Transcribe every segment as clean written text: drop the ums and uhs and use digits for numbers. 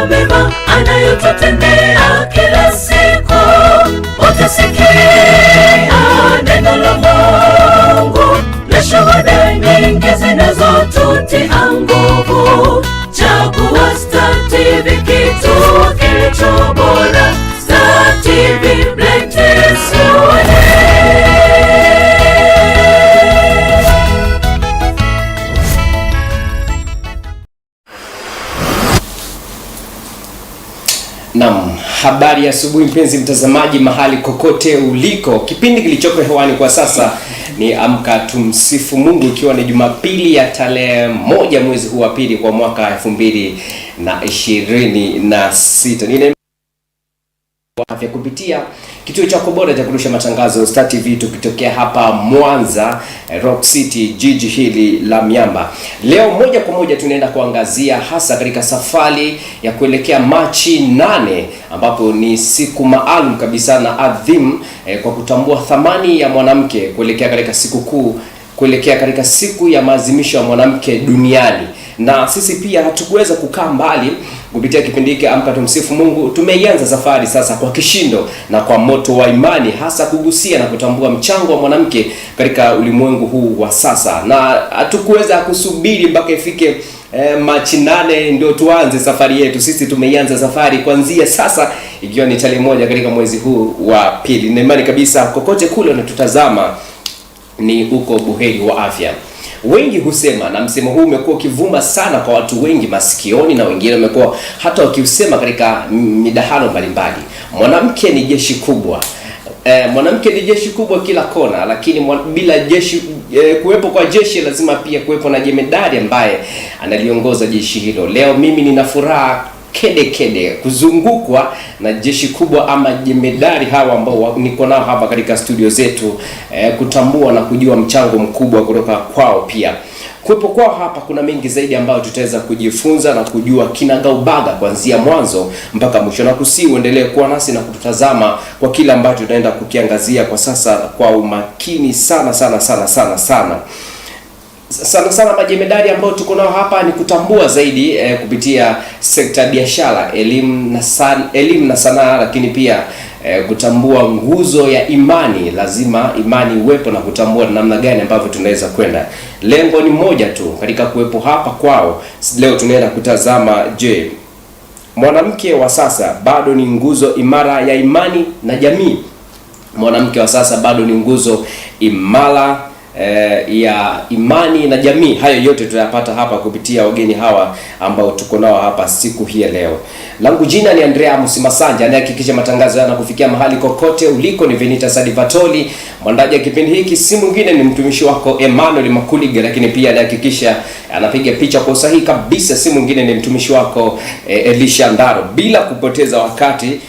ya mema anayotutendea kila siku. Utasikia neno la Mungu na shuhuda nyingi zinazotutia nguvu. Chagua Star TV, kituo kilicho bora. Star TV blesses you. Naam, habari ya asubuhi mpenzi mtazamaji mahali kokote uliko. Kipindi kilichoko hewani kwa sasa ni Amka Tumsifu Mungu, ikiwa ni Jumapili ya tarehe 1 mwezi huu wa pili kwa mwaka 2026. Nina afya kupitia kituo chako bora cha kurusha matangazo Star TV, tukitokea hapa Mwanza, Rock City, jiji hili la miamba. Leo moja kwa moja tunaenda kuangazia hasa katika safari ya kuelekea Machi 8, ambapo ni siku maalum kabisa na adhimu kwa kutambua thamani ya mwanamke, kuelekea katika siku kuu, kuelekea katika siku ya maadhimisho ya mwanamke duniani. Na sisi pia hatukuweza kukaa mbali. Kupitia kipindi hiki Amka Tumsifu Mungu, tumeianza safari sasa kwa kishindo na kwa moto wa imani, hasa kugusia na kutambua mchango wa mwanamke katika ulimwengu huu wa sasa. Na hatukuweza kusubiri mpaka ifike Machi 8 ndio tuanze safari yetu. Sisi tumeianza safari kuanzia sasa, ikiwa ni tarehe 1 katika mwezi huu wa pili. Na imani kabisa kokote kule unatutazama ni uko buheri wa afya. Wengi husema, na msemo huu umekuwa ukivuma sana kwa watu wengi masikioni, na wengine wamekuwa hata wakiusema katika midahalo mbalimbali: mwanamke ni jeshi kubwa. Mwanamke ni jeshi kubwa kila kona, lakini bila jeshi kuwepo kwa jeshi lazima pia kuwepo na jemedari ambaye analiongoza jeshi hilo. Leo mimi nina furaha kede kuzungukwa na jeshi kubwa ama jemedari hawa ambao niko nao hapa katika studio zetu, kutambua na kujua mchango mkubwa kutoka kwao. Pia kuwepo kwao hapa kuna mengi zaidi ambayo tutaweza kujifunza na kujua kinagaubaga kuanzia mwanzo mpaka mwisho, na uendelee kuwa nasi na kututazama kwa kila ambacho tutaenda kukiangazia kwa sasa kwa umakini sana. Majemedari ambao tuko nao hapa ni kutambua zaidi kupitia sekta ya biashara, elimu na sanaa, lakini pia kutambua nguzo ya imani. Lazima imani uwepo na kutambua namna gani ambavyo tunaweza kwenda. Lengo ni moja tu katika kuwepo hapa kwao. Leo tunaenda kutazama, je, mwanamke wa sasa bado ni nguzo imara ya imani na jamii? Mwanamke wa sasa bado ni nguzo imara ya imani na jamii. Hayo yote tutayapata hapa kupitia wageni hawa ambao tuko nao hapa siku hii leo. Langu jina ni Andrea Musimasanja, anayehakikisha matangazo yanakufikia mahali kokote uliko ni Venita Sadivatoli. Mwandaji wa kipindi hiki si mwingine ni mtumishi wako Emmanuel Makuliga, lakini pia anahakikisha anapiga picha kwa usahihi kabisa si mwingine ni mtumishi wako Elisha Ndaro. Bila kupoteza wakati,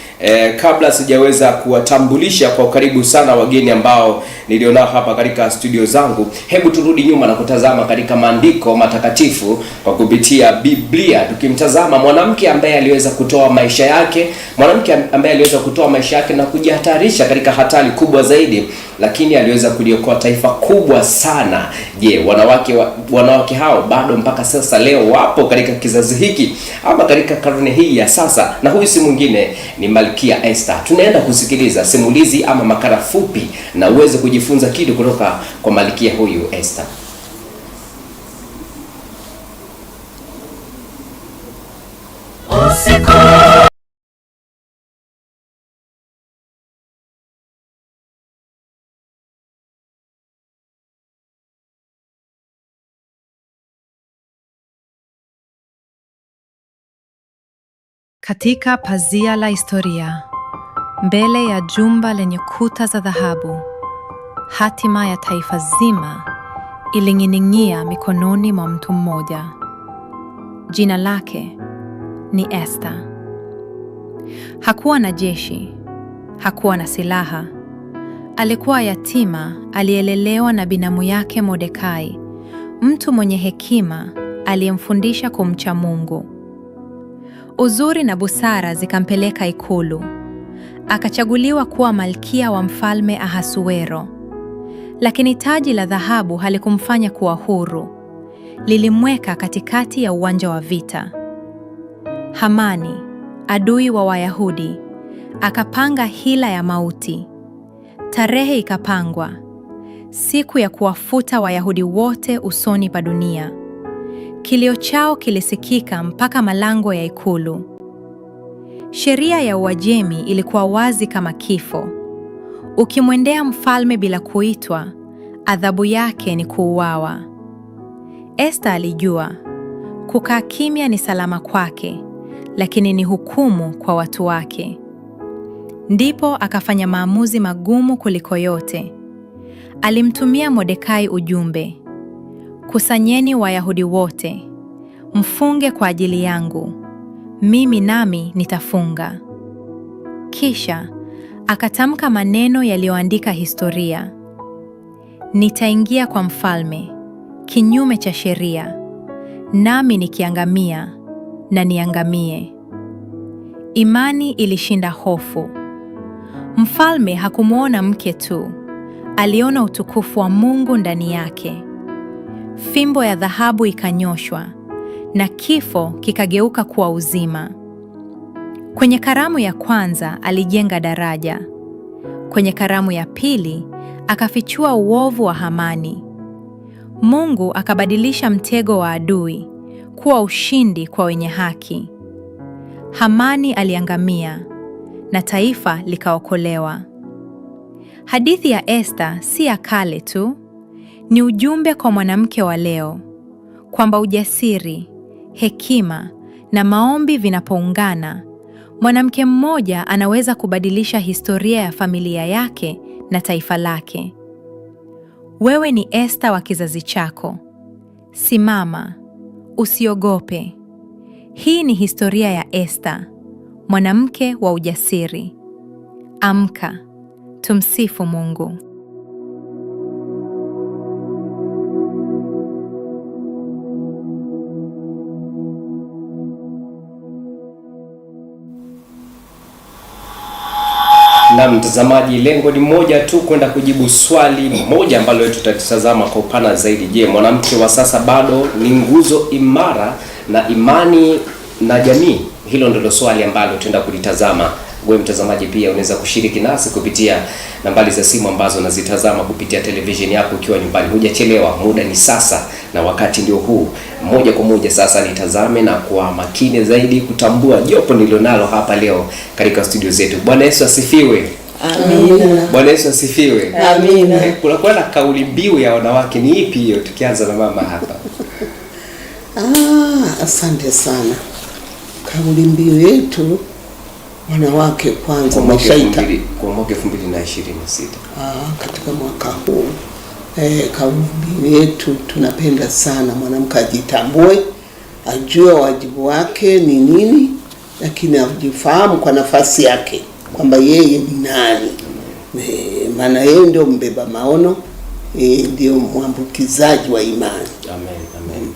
kabla sijaweza kuwatambulisha kwa karibu sana wageni ambao nilionao hapa katika studio zangu, hebu turudi nyuma na kutazama katika maandiko matakatifu kwa kupitia Biblia, tukimtazama mwanamke ambaye aliweza kutoa maisha yake, na kujihatarisha katika hatari kubwa zaidi, lakini aliweza kuliokoa taifa kubwa sana. Je, wanawake hao bado mpaka sasa leo wapo katika kizazi hiki ama katika karne hii ya sasa? Na huyu si mwingine ni Malkia Esther. Tunaenda kusikiliza simulizi ama makala fupi na uweze kujifunza kitu kutoka kwa Malkia huyu Esther. Katika pazia la historia, mbele ya jumba lenye kuta za dhahabu, hatima ya taifa zima iling'ining'ia mikononi mwa mtu mmoja. Jina lake ni Esther. Hakuwa na jeshi, hakuwa na silaha. Alikuwa yatima aliyelelewa na binamu yake Mordekai, mtu mwenye hekima aliyemfundisha kumcha Mungu. Uzuri na busara zikampeleka ikulu. Akachaguliwa kuwa malkia wa mfalme Ahasuero. Lakini taji la dhahabu halikumfanya kuwa huru. Lilimweka katikati ya uwanja wa vita. Hamani, adui wa Wayahudi, akapanga hila ya mauti. Tarehe ikapangwa, siku ya kuwafuta Wayahudi wote usoni pa dunia. Kilio chao kilisikika mpaka malango ya ikulu. Sheria ya Uajemi ilikuwa wazi kama kifo. Ukimwendea mfalme bila kuitwa, adhabu yake ni kuuawa. Esta alijua kukaa kimya ni salama kwake, lakini ni hukumu kwa watu wake. Ndipo akafanya maamuzi magumu kuliko yote. Alimtumia Mordekai ujumbe: kusanyeni Wayahudi wote, mfunge kwa ajili yangu, mimi nami nitafunga. Kisha akatamka maneno yaliyoandika historia: nitaingia kwa mfalme kinyume cha sheria, nami nikiangamia na niangamie. Imani ilishinda hofu. Mfalme hakumwona mke tu, aliona utukufu wa Mungu ndani yake. Fimbo ya dhahabu ikanyoshwa na kifo kikageuka kuwa uzima. Kwenye karamu ya kwanza alijenga daraja. Kwenye karamu ya pili akafichua uovu wa Hamani. Mungu akabadilisha mtego wa adui kuwa ushindi kwa wenye haki. Hamani aliangamia na taifa likaokolewa. Hadithi ya Esta si ya kale tu, ni ujumbe kwa mwanamke wa leo, kwamba ujasiri, hekima na maombi vinapoungana, mwanamke mmoja anaweza kubadilisha historia ya familia yake na taifa lake. Wewe ni Esta wa kizazi chako. Simama, usiogope. Hii ni historia ya Esta, mwanamke wa ujasiri. Amka, tumsifu Mungu. Na mtazamaji, lengo ni moja tu, kwenda kujibu swali moja ambalo tutatazama kwa upana zaidi. Je, mwanamke wa sasa bado ni nguzo imara na imani na jamii? Hilo ndilo swali ambalo tuenda kulitazama. Wewe mtazamaji pia unaweza kushiriki nasi kupitia nambari za simu ambazo unazitazama kupitia televisheni yako ukiwa nyumbani. Hujachelewa, muda ni sasa na wakati ndio huu. Moja kwa moja sasa nitazame na kwa makini zaidi kutambua jopo nilionalo hapa leo katika studio zetu. Bwana Yesu asifiwe. Amina. Bwana Yesu asifiwe. Amina. Kuna na kauli mbiu ya wanawake, ni ipi hiyo? Tukianza na mama hapa. Asante sana. Kauli mbiu yetu wanawake kwanza mashaita kwa mwaka 2026. Katika mwaka huu kauli mbiu yetu tunapenda sana mwanamke ajitambue, ajue wajibu wake ni nini, lakini ajifahamu kwa nafasi yake kwamba yeye ni nani. Maana yeye ndio mbeba maono, ndio mwambukizaji wa imani. Amen, amen.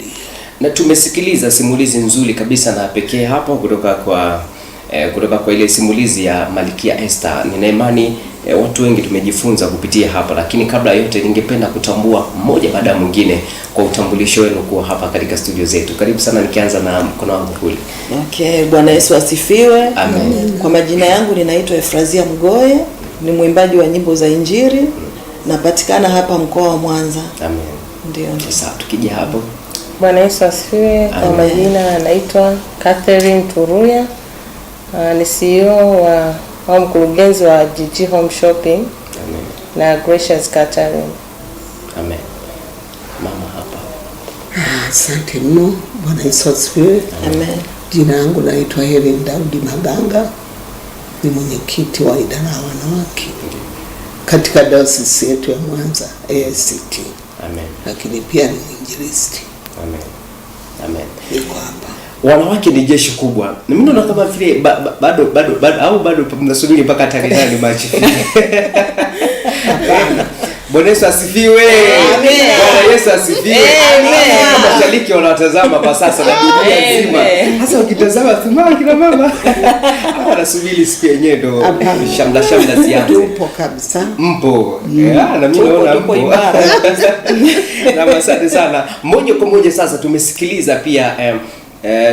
Na tumesikiliza simulizi nzuri kabisa na pekee hapo kutoka kwa ile simulizi ya Malkia Esther. Nina imani watu wengi tumejifunza kupitia hapa, lakini kabla yote ningependa kutambua mmoja baada ya mwingine kwa utambulisho wenu kuwa hapa katika studio zetu. Karibu sana, nikianza na mkono wangu kule. Okay, Bwana Yesu asifiwe. Amen. Kwa majina yangu ninaitwa Efrazia Mgoye, ni mwimbaji wa nyimbo za Injili, napatikana hapa mkoa wa Mwanza. Amen. Ndio. Sasa tukija hapo. Bwana Yesu asifiwe. Kwa majina anaitwa Catherine Turuya, ni CEO au mkurugenzi wa GG Home Shopping. Amen. Na Gracious Catherine. Amen. Mama hapa. Asante mno. Bwana Yesu asifiwe. Amen. Jina langu naitwa Helen Daudi Maganga, ni mwenyekiti wa idara ya wanawake katika dayosisi yetu ya Mwanza AICT. Amen. Lakini pia ni mwinjilisti. Amen. Amen. Niko hapa. Wanawake ni jeshi kubwa. Na mimi naona kama vile bado mnasubiri mpaka tarehe 8 Machi. Bwana Yesu asifiwe. Amen. Bwana Yesu asifiwe. Amen. Mashariki wanatazama kwa sasa na dunia nzima. Sasa ukitazama simama kina mama. Anasubiri siku yenyewe ndo shamla zianze. Tupo kabisa. Mpo. Na mimi naona tupo imara. Na asante sana. Moja kwa moja sasa tumesikiliza pia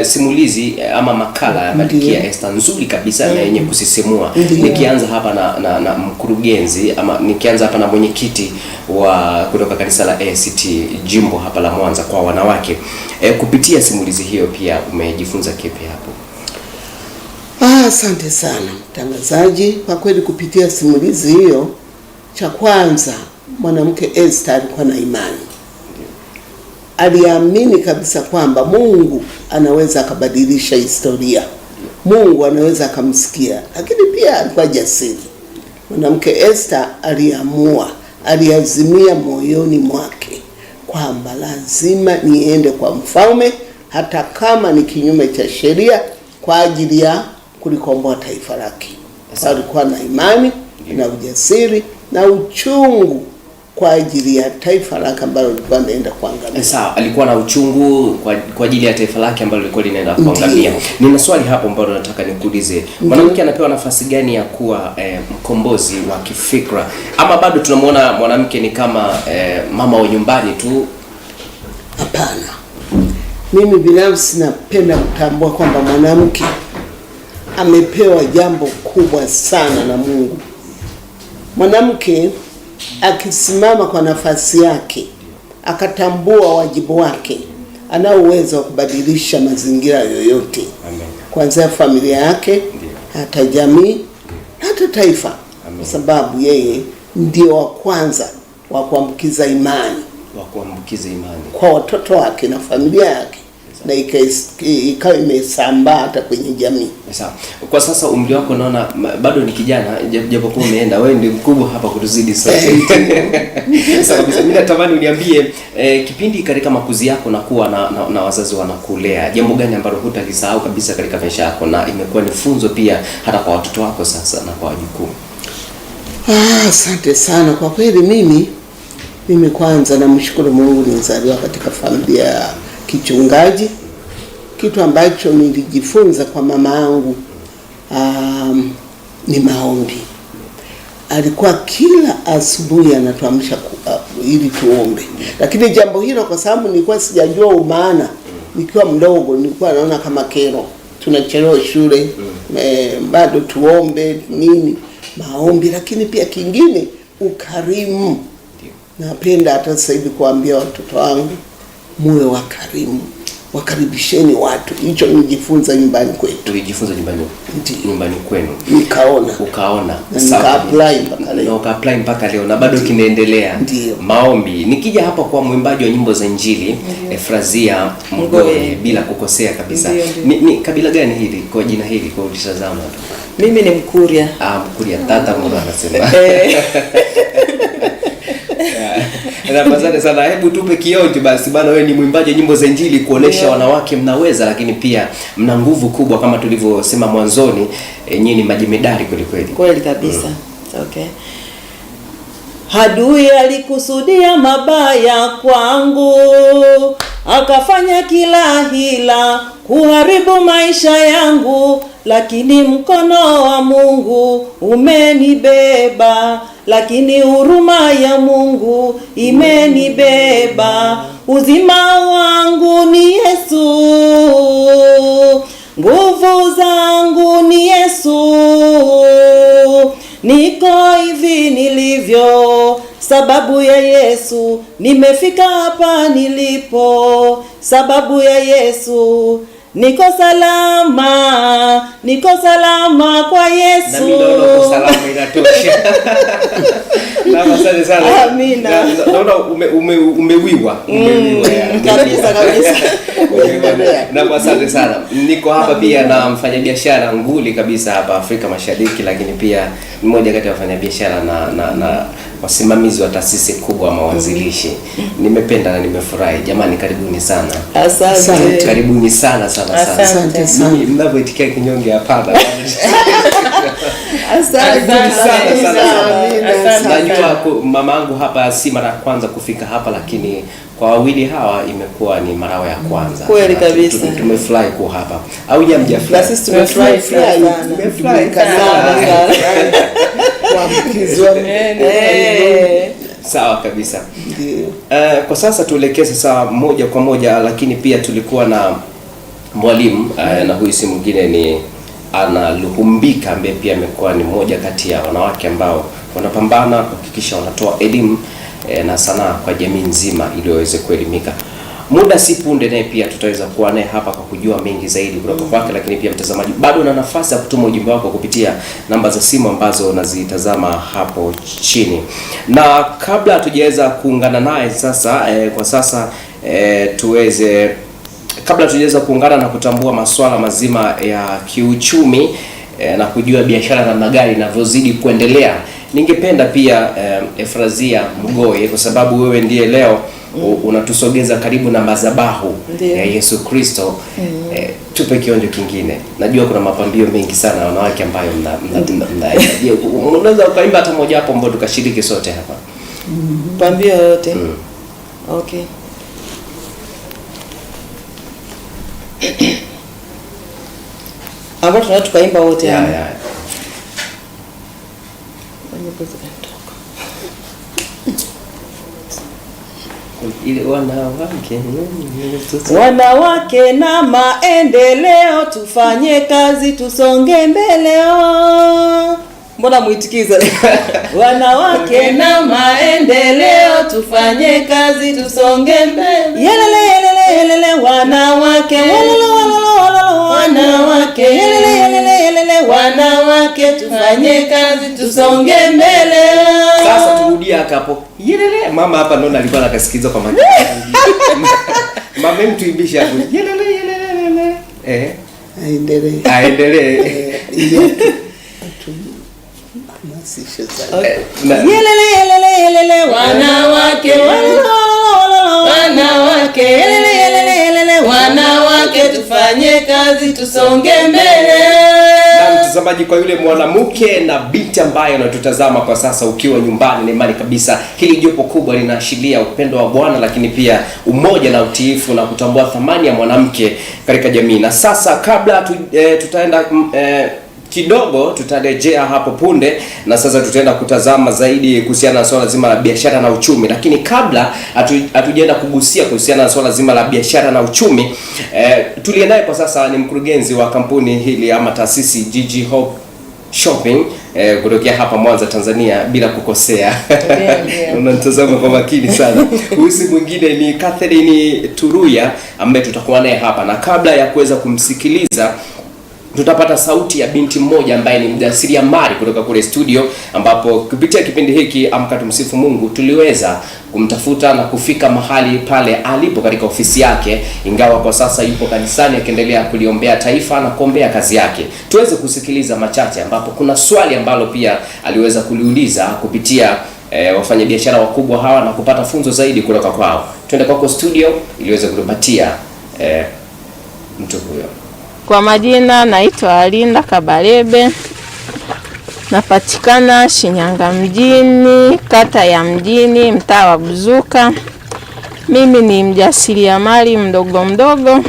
simulizi ama makala ya Malkia Esther nzuri kabisa na yenye kusisimua. Nikianza hapa na mkurugenzi ama nikianza hapa na mwenyekiti wa kutoka kanisa la ACT jimbo hapa la Mwanza kwa wanawake, kupitia simulizi hiyo pia umejifunza kipi hapo? Asante sana mtangazaji. Kwa kweli kupitia simulizi hiyo, cha kwanza mwanamke Esther alikuwa na imani. Aliamini kabisa kwamba Mungu anaweza akabadilisha historia. Mungu anaweza akamsikia. Lakini pia alikuwa jasiri. Mwanamke Esther aliazimia moyoni mwake kwamba lazima niende kwa mfalme hata kama ni kinyume cha sheria kwa ajili ya kulikomboa taifa lake. Alikuwa na imani na ujasiri na uchungu kwa ajili ya taifa lake ambalo lilikuwa linaenda kuangamia. Sawa, alikuwa na uchungu kwa ajili ya taifa lake ambalo lilikuwa linaenda kuangamia. Nina swali hapo ambalo nataka nikuulize. Mwanamke anapewa nafasi gani ya kuwa mkombozi wa kifikra, ama bado tunamwona mwanamke ni kama mama wa nyumbani tu? Hapana. Mimi binafsi napenda kutambua kwamba mwanamke amepewa jambo kubwa sana na Mungu. Mwanamke akisimama kwa nafasi yake, akatambua wajibu wake, ana uwezo wa kubadilisha mazingira yoyote. Amen. Kuanzia familia yake, hata jamii, hata taifa. Amen. Kwa sababu yeye ndio wa kwanza wa kuambukiza imani kwa watoto wake na familia yake. Na ikawa imesambaa hata kwenye jamii. Sawa. Kwa sasa umri wako naona bado ni kijana, japokuwa umeenda, wewe ndio mkubwa hapa kutuzidi sote. Sasa kabisa mimi natamani uniambie kipindi katika makuzi yako na kuwa na wazazi wanakulea, jambo gani ambalo hutalisahau kabisa katika maisha yako na imekuwa ni funzo pia hata kwa watoto wako sasa na kwa wajukuu? Asante sana. Kwa kweli mimi kwanza namshukuru Mungu nilizaliwa katika familia ya kichungaji. Kitu ambacho nilijifunza kwa mama yangu ni maombi. Alikuwa kila asubuhi anatuamsha ili tuombe. Lakini jambo hilo kwa sababu nilikuwa sijajua umaana, nikiwa mdogo nilikuwa naona kama kero. Tunachelewa shule, bado tuombe nini, maombi. Lakini pia kingine ukarimu. Napenda hata sasa hivi kuambia watoto wangu muwe wakarimu, wakaribisheni watu. Hicho nijifunza nyumbani kwetu. Tulijifunza nyumbani kwenu. Ukaona. Nika-apply mpaka leo na bado kinaendelea. Maombi. Nikija hapa kwa mwimbaji wa nyimbo za Injili, Efrazia Mgoye, bila kukosea kabisa. Ni kabila gani hili kwa jina hili kwa ulitazama tu? Mimi ni Mkuria. Mkuria, tata mbona anasema. Asante sana. Hebu tupe kionjo basi bana, wewe ni mwimbaji wa nyimbo za Injili, kuonesha wanawake mnaweza, lakini pia mna nguvu kubwa kama tulivyosema mwanzoni, nyinyi ni majemedari kweli kweli. Kweli kabisa. Okay. Adui alikusudia mabaya kwangu, akafanya kila hila kuharibu maisha yangu, lakini mkono wa Mungu umenibeba, lakini huruma ya Mungu imenibeba. Uzima wangu ni Yesu, nguvu zangu ni Yesu, niko hivi nilivyo sababu ya Yesu, nimefika hapa nilipo sababu ya Yesu, niko salama kwa Yesu. Na mimi naona salama inatosha. Na asante sana. Amina. Naona umewiwa. Kabisa. Na asante sana. Niko hapa pia na mfanyabiashara nguli kabisa hapa Afrika Mashariki, lakini pia mmoja kati ya wafanyabiashara na wasimamizi wa taasisi kubwa wa mawanzilishi. Nimependa na nimefurahi. Jamani, karibuni sana. Asante. Karibuni sana. Asante sana. Mnapoitikia kinyonge hapana. Asante sana. Najua mamangu hapa si mara ya kwanza kufika hapa, lakini kwa wawili hawa imekuwa ni mara ya kwanza. Kweli kabisa. Tumefurahi kuwa hapa. Au jamjafurahi? Sisi tumefurahi sana. Sawa kabisa. Kwa sasa tuelekee sasa moja kwa moja, lakini pia tulikuwa na mwalimu na huyu si mwingine ni Ana Luhumbika ambaye pia amekuwa ni mmoja kati ya wanawake ambao wanapambana kuhakikisha wanatoa elimu na sanaa kwa jamii nzima ili waweze kuelimika. Muda si punde naye pia tutaweza kuwa naye hapa kwa kujua mengi zaidi kutoka kwake, lakini pia mtazamaji bado una nafasi ya kutuma ujumbe wako kupitia namba za simu ambazo unazitazama hapo chini. Na kabla hatujaweza kuungana naye sasa kwa sasa kabla tujaweza kuungana na kutambua masuala mazima ya kiuchumi na kujua biashara namna gani inavyozidi kuendelea, ningependa pia Efrazia Mgoye, kwa sababu wewe ndiye leo unatusogeza karibu na madhabahu ya Yesu Kristo, tupe kionjo kingine. Najua kuna mapambio mengi sana wanawake ambayo unaweza ukaimba hata moja hapo ambao tukashiriki sote hapa. Pambio yote. Okay. Ambao tunataka tukaimba wote hapa. Ile wanawake na maendeleo, tufanye kazi tusonge mbele. Mbona muitikiza? Wanawake na maendeleo, tufanye kazi tusonge mbele. Yelele yelele yelele wanawake, walala walala wanawake, yelele yelele yelele wanawake, tufanye kazi tusonge mbele. Sasa turudia hapo. Yelele mama hapa ndo alikuwa anakasikiza kwa makini. Mama mtuimbishe hapo. Yelele yelele. Aendelee. Yelele yelele yelele wanawake, wanawake, yelele yelele yelele wanawake, tufanye kazi tusonge mbele. Na mtazamaji, kwa yule mwanamke na binti ambaye unatutazama kwa sasa ukiwa nyumbani, ni imani kabisa hili jopo kubwa linaashiria upendo wa Bwana, lakini pia umoja na utiifu na kutambua thamani ya mwanamke katika jamii. Na sasa kabla tutaenda kidogo, tutarejea hapo punde, na sasa tutaenda kutazama zaidi kuhusiana na swala zima la biashara na uchumi. Lakini kabla hatujaenda kugusia kuhusiana na swala zima la biashara na uchumi, tuliye naye kwa sasa ni mkurugenzi wa kampuni hili ama taasisi GG Hope Shopping kutokea hapa Mwanza, Tanzania, bila kukosea. Unanitazama kwa makini sana. Huyu mwingine ni Catherine Turuya ambaye tutakuwa naye hapa, na kabla ya kuweza kumsikiliza tutapata sauti ya binti mmoja ambaye ni mjasiriamali kutoka kule studio, ambapo kupitia kipindi hiki Amka Tumsifu Mungu tuliweza kumtafuta na kufika mahali pale alipo katika ofisi yake, ingawa kwa sasa yupo kanisani akiendelea kuliombea taifa na kuombea kazi yake. Tuweze kusikiliza machache, ambapo kuna swali ambalo pia aliweza kuliuliza kupitia wafanyabiashara wakubwa hawa na kupata funzo zaidi kutoka kwao. Twende kwako studio ili uweze kutupatia mtu huyo. Kwa majina naitwa Alinda Kabarebe, napatikana Shinyanga mjini, kata ya Mjini, mtaa wa Buzuka. Mimi ni mjasiriamali mdogo.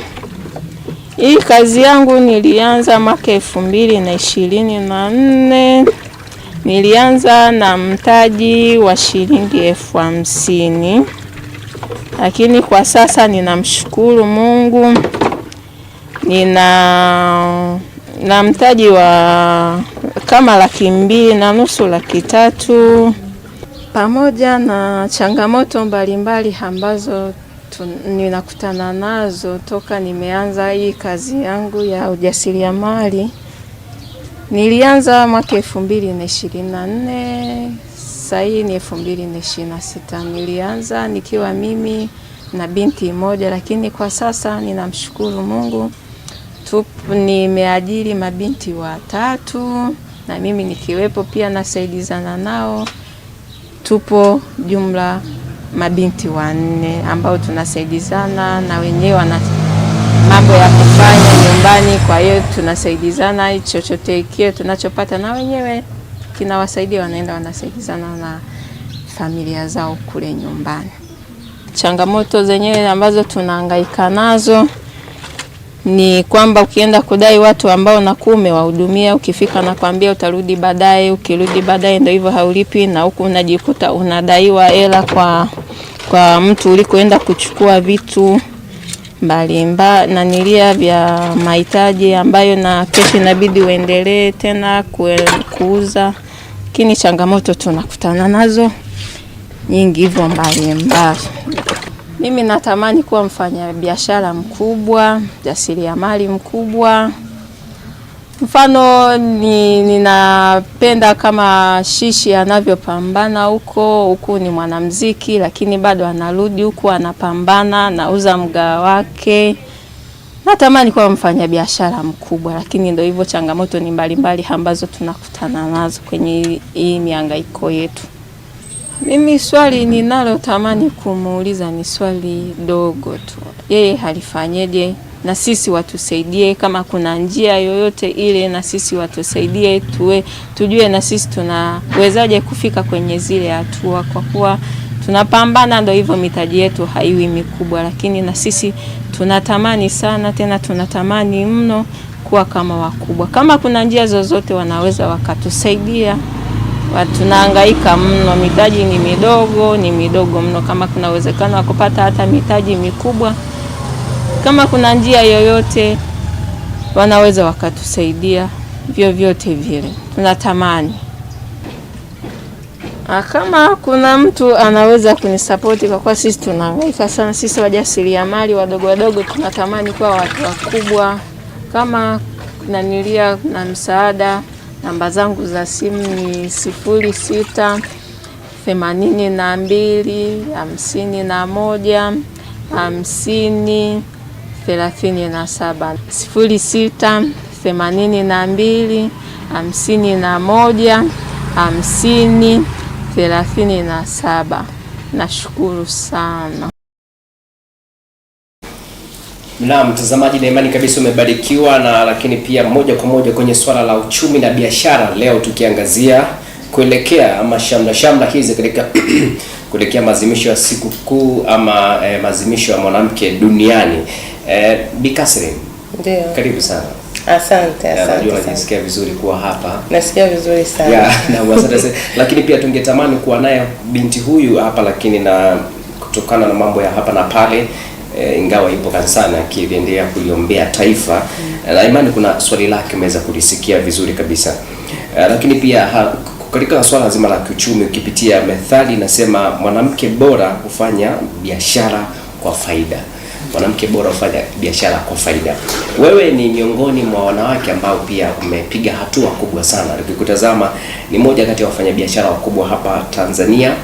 Hii kazi yangu nilianza mwaka 2024. Nilianza na mtaji wa shilingi 50,000. Lakini kwa sasa ninamshukuru Mungu, nina mtaji wa kama 250,000, 300,000, pamoja na changamoto mbalimbali ambazo ninakutana nazo toka nimeanza hii kazi yangu ya ujasiriamali. Nilianza mwaka 2024, sasa hii ni 2026. Nilianza nikiwa mimi na binti moja, lakini kwa sasa ninamshukuru Mungu nimeajiri mabinti 3 na mimi nikiwepo pia nasaidizana nao. Tupo jumla mabinti 4 ambao tunasaidizana, na wenyewe wana mambo ya kufanya nyumbani, kwa hiyo tunasaidizana. Chochote kile tunachopata na wenyewe kinawasaidia, wanaenda wanasaidizana na familia zao kule nyumbani. Changamoto zenyewe ambazo tunahangaika nazo ni kwamba ukienda kudai watu ambao nakuwa umewahudumia, ukifika na kwambia utarudi baadaye, ukirudi baadaye ndio hivyo haulipi, na huku unajikuta unadaiwa hela kwa mtu ulikoenda kuchukua vitu. nanilia vya mahitaji ambayo na kesho inabidi uendelee tena kuuza. Lakini changamoto tunakutana nazo nyingi hivyo mbalimbali. Mimi natamani kuwa mfanya biashara mkubwa, jasiriamali mkubwa. Mfano ninapenda kama Shishi anavyopambana huku ni mwanamuziki lakini bado anarudi huku anapambana, anauza mgaa wake. Natamani kuwa mfanya biashara mkubwa, lakini ndio hivyo, changamoto ni mbalimbali ambazo tunakutana nazo kwenye hii mihangaiko yetu. Mimi swali ninalotamani kumuuliza ni swali dogo tu. Yeye halifanyeje na sisi watusaidie, kama kuna njia yoyote ile na sisi watusaidie, tujue na sisi tunawezaje kufika kwenye zile hatua, kwa kuwa tunapambana, ndio hivyo, mitaji yetu haiwi mikubwa, lakini na sisi tunatamani sana, tena tunatamani mno kuwa kama wakubwa. Kama kuna njia zozote wanaweza wakatusaidia, tunahangaika mno, mitaji ni midogo mno. Kama kuna uwezekano wa kupata hata mitaji mikubwa, kama kuna njia yoyote wanaweza wakatusaidia, vyovyote vile tunatamani. Kama kuna mtu anaweza kunisapoti, kwa kuwa sisi tunahangaika sana, sisi wajasiriamali wadogo tunatamani kuwa watu wakubwa. Kama nanilia na msaada, namba zangu za simu ni 06 82 51 50 37, 06 82 51 50 37. Nashukuru sana. Na mtazamaji, na imani kabisa umebarikiwa, na lakini pia moja kwa moja kwenye swala la uchumi na biashara, leo tukiangazia kuelekea ama shamla hizi katika kuelekea maadhimisho ya siku kuu ama maadhimisho ya mwanamke duniani. Bi Catherine, ndio, karibu sana. Asante. Najua najisikia vizuri kuwa hapa. Nasikia vizuri sana. Na asante. Lakini pia tungetamani kuwa naye binti huyu hapa, lakini na kutokana na mambo ya hapa na pale, ingawa ipo kanisani akiendelea kuliombea taifa, na imani kuna swali lake umeweza kulisikia vizuri kabisa. Lakini pia katika swala zima la kiuchumi, ukipitia methali inasema mwanamke bora hufanya biashara kwa faida. Mwanamke bora hufanya biashara kwa faida. Wewe ni miongoni mwa wanawake ambao pia umepiga hatua kubwa sana. Ukikutazama ni moja kati ya wafanyabiashara wakubwa hapa Tanzania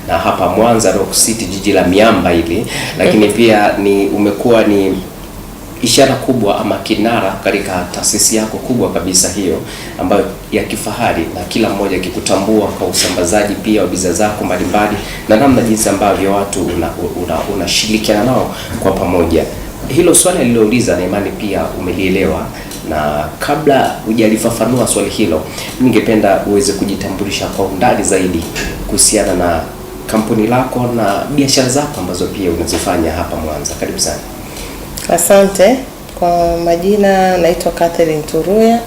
na hapa Mwanza Rock City, jiji la miamba hili. Lakini pia umekuwa ni ishara kubwa ama kinara katika taasisi yako kubwa kabisa hiyo ambayo ya kifahari, na kila mmoja akikutambua kwa usambazaji pia wa bidhaa zako mbalimbali na namna jinsi ambavyo watu unashirikiana nao kwa pamoja. Hilo swali nililouliza na imani pia umelielewa, na kabla hujalifafanua swali hilo, ningependa uweze kujitambulisha kwa undani zaidi kuhusiana na kampuni lako na biashara zako ambazo pia unazifanya hapa Mwanza. Karibu sana. Asante. Kwa majina naitwa Catherine Turuya.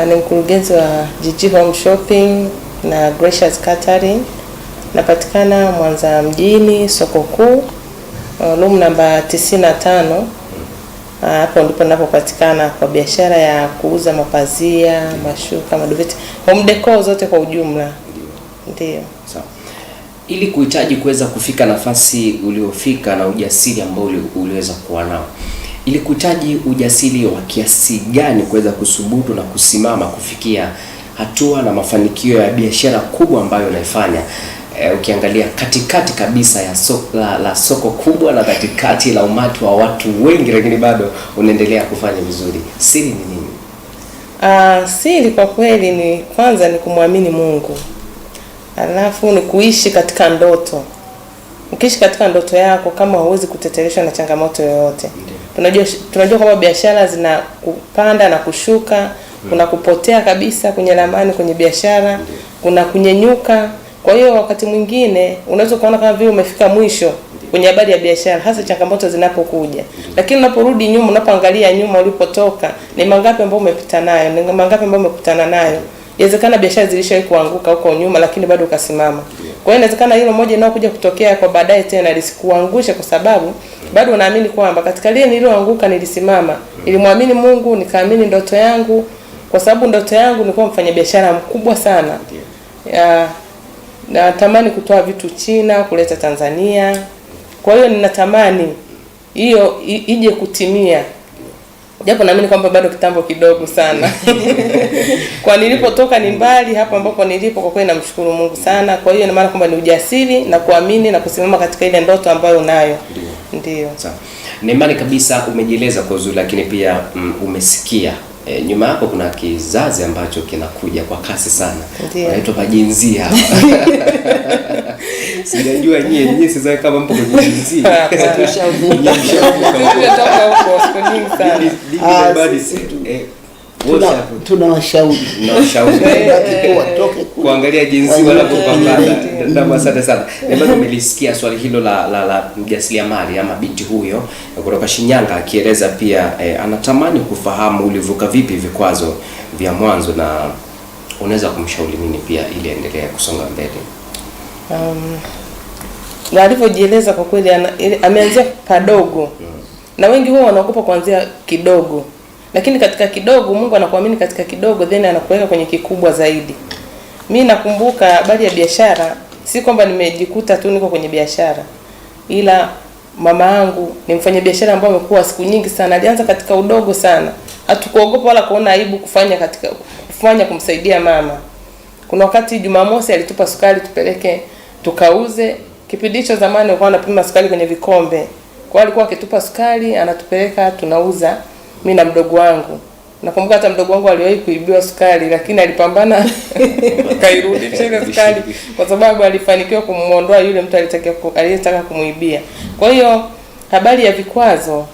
Ni mkurugenzi wa GG Home Shopping na Gracious Catering. Napatikana Mwanza mjini, soko kuu, room namba 95. Hapo ndipo ninapopatikana kwa biashara ya kuuza mapazia, mashuka, maduveti, home decor zote kwa ujumla. Ndio. Sawa. Ili kuhitaji kuweza kufika nafasi uliofika na ujasiri ambao uliweza kuwa nao, ili kuhitaji ujasiri wa kiasi gani kuweza kusubutu na kusimama kufikia hatua na mafanikio ya biashara kubwa ambayo unaifanya, ukiangalia katikati kabisa ya soko kubwa na katikati la umati wa watu wengi, lakini bado unaendelea kufanya vizuri? Siri ni nini? Siri kwa kweli ni kwanza ni kumwamini Mungu. Alafu ni kuishi katika ndoto. Ukiishi katika ndoto yako, kama huwezi kutetereshwa na changamoto yoyote. Tunajua kwamba biashara zina kupanda na kushuka, kuna kupotea kabisa kwenye ramani kwenye biashara, kuna kunyenyuka. Kwa hiyo wakati mwingine unaweza kuona kama vile umefika mwisho kwenye habari ya biashara, hasa changamoto zinapokuja. Lakini unaporudi nyuma, unapoangalia nyuma ulipotoka, ni mangapi ambayo umepita nayo, ni mangapi ambayo umekutana nayo. Inawezekana biashara zilishawahi kuanguka huko nyuma lakini bado ukasimama. Kwa hiyo inawezekana hilo moja inayokuja kutokea kwa baadaye tena lisikuangushe, kwa sababu bado unaamini kwamba katika lile nililoanguka nilisimama. Nilimwamini Mungu, nikaamini ndoto yangu, kwa sababu ndoto yangu ni kuwa mfanyabiashara mkubwa sana. Natamani kutoa vitu China kuleta Tanzania. Kwa hiyo ninatamani hiyo ije kutimia. Japo naamini kwamba bado kitambo kidogo sana. Kwa nilipotoka ni mbali, hapa ambapo nilipo kwa kweli namshukuru Mungu sana. Kwa hiyo ina maana kwamba ni ujasiri na kuamini na kusimama katika ile ndoto ambayo unayo. Ndio. Sawa. Na imani kabisa umejieleza kwa uzuri, lakini pia umesikia nyuma yako kuna kizazi ambacho kinakuja kwa kasi sana. Wanaitwa majinzia hapa. Sijajua nyie sasa kama mpo kwenye jinzia. Tunawashauri watoke kuangalia jinsi wanapopambana. Ndio, asante sana. Ndio umelisikia swali hilo la mjasiriamali ama binti huyo kutoka Shinyanga akieleza pia anatamani kufahamu ulivuka vipi vikwazo vya mwanzo, na unaweza kumshauri nini pia ili aendelee kusonga mbele? Na alivyojieleza kwa kweli ameanzia padogo. Na wengi huwa wanaogopa kuanzia kidogo. Lakini katika kidogo Mungu anakuamini katika kidogo, then anakuweka kwenye kikubwa zaidi. Mimi nakumbuka habari ya biashara, si kwamba nimejikuta tu niko kwenye biashara. Ila mama yangu ni mfanyabiashara ambaye amekuwa siku nyingi sana. Alianza katika udogo sana. Hatukuogopa wala kuona aibu kufanya kumsaidia mama. Kuna wakati Jumamosi alitupa sukari tupeleke tukauze. Kipindi hicho zamani walikuwa wanapima sukari kwenye vikombe. Kwa alikuwa akitupa sukari anatupeleka tunauza. Mimi na mdogo wangu. Nakumbuka hata mdogo wangu aliwahi kuibiwa sukari, lakini alipambana kairudisha ile sukari kwa sababu alifanikiwa kumuondoa yule mtu aliyetaka kumuibia. Kwa hiyo habari ya vikwazo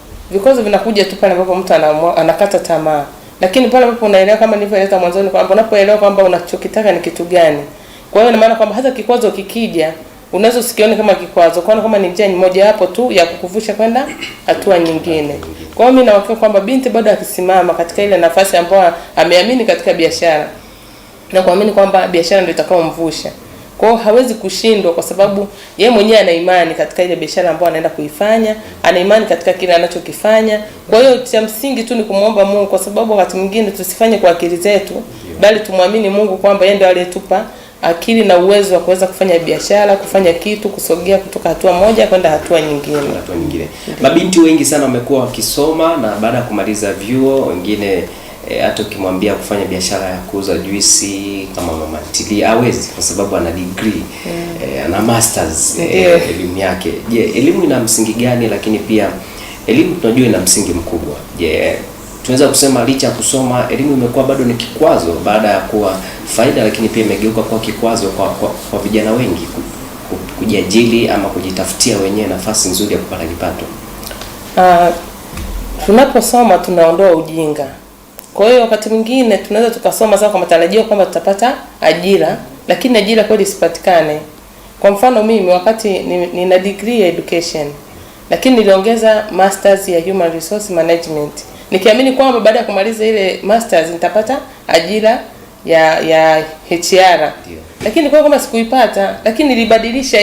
vinakuja tu pale ambapo mtu anakata tamaa. Lakini pale ambapo unaelewa, kama nilivyoeleza mwanzoni, kwamba unapoelewa kwamba unachokitaka ni kitu gani. Kwa hiyo ina maana kwamba hata kikwazo kikija unaweza usikione kama kikwazo, kwa kama ni njia moja hapo tu ya kukuvusha kwenda hatua nyingine. Kwa hiyo mimi nawakia kwamba binti bado akisimama katika ile nafasi ambayo ameamini katika biashara na kuamini kwamba biashara ndio itakaomvusha. Kwa hiyo hawezi kushindwa, kwa sababu yeye mwenyewe ana imani katika ile biashara ambayo anaenda kuifanya, ana imani katika kile anachokifanya. Kwa hiyo cha msingi tu ni kumwomba Mungu, kwa sababu wakati mwingine tusifanye kwa akili zetu, bali tumwamini Mungu kwamba yeye ndiye aliyetupa akili na uwezo wa kuweza kufanya biashara, kufanya kitu, kusogea kutoka hatua moja kwenda hatua nyingine. Mabinti wengi sana wamekuwa wakisoma na baada ya kumaliza vyuo, wengine hata ukimwambia kufanya biashara ya kuuza juisi kama mama ntilie hawezi, kwa sababu ana degree, ana masters elimu yake. Je, elimu ina msingi gani? Lakini pia elimu tunajua ina msingi mkubwa. Je, tunaweza kusema licha ya kusoma elimu imekuwa bado ni kikwazo baada ya kuwa faida, lakini pia imegeuka kuwa kikwazo kwa vijana wengi kujiajiri ama kujitafutia wenyewe nafasi nzuri ya kupata kipato? Tunaposoma tunaondoa ujinga. Kwa hiyo wakati mwingine tunaweza tukasoma sawa kwa matarajio kwamba tutapata ajira, lakini ajira kweli isipatikane. Kwa mfano mimi wakati nina degree ya education, lakini niliongeza masters ya human resource management, nikiamini kwamba baada ya kumaliza ile masters nitapata ajira ya HR. Lakini kwa kama sikuipata, lakini nilibadilisha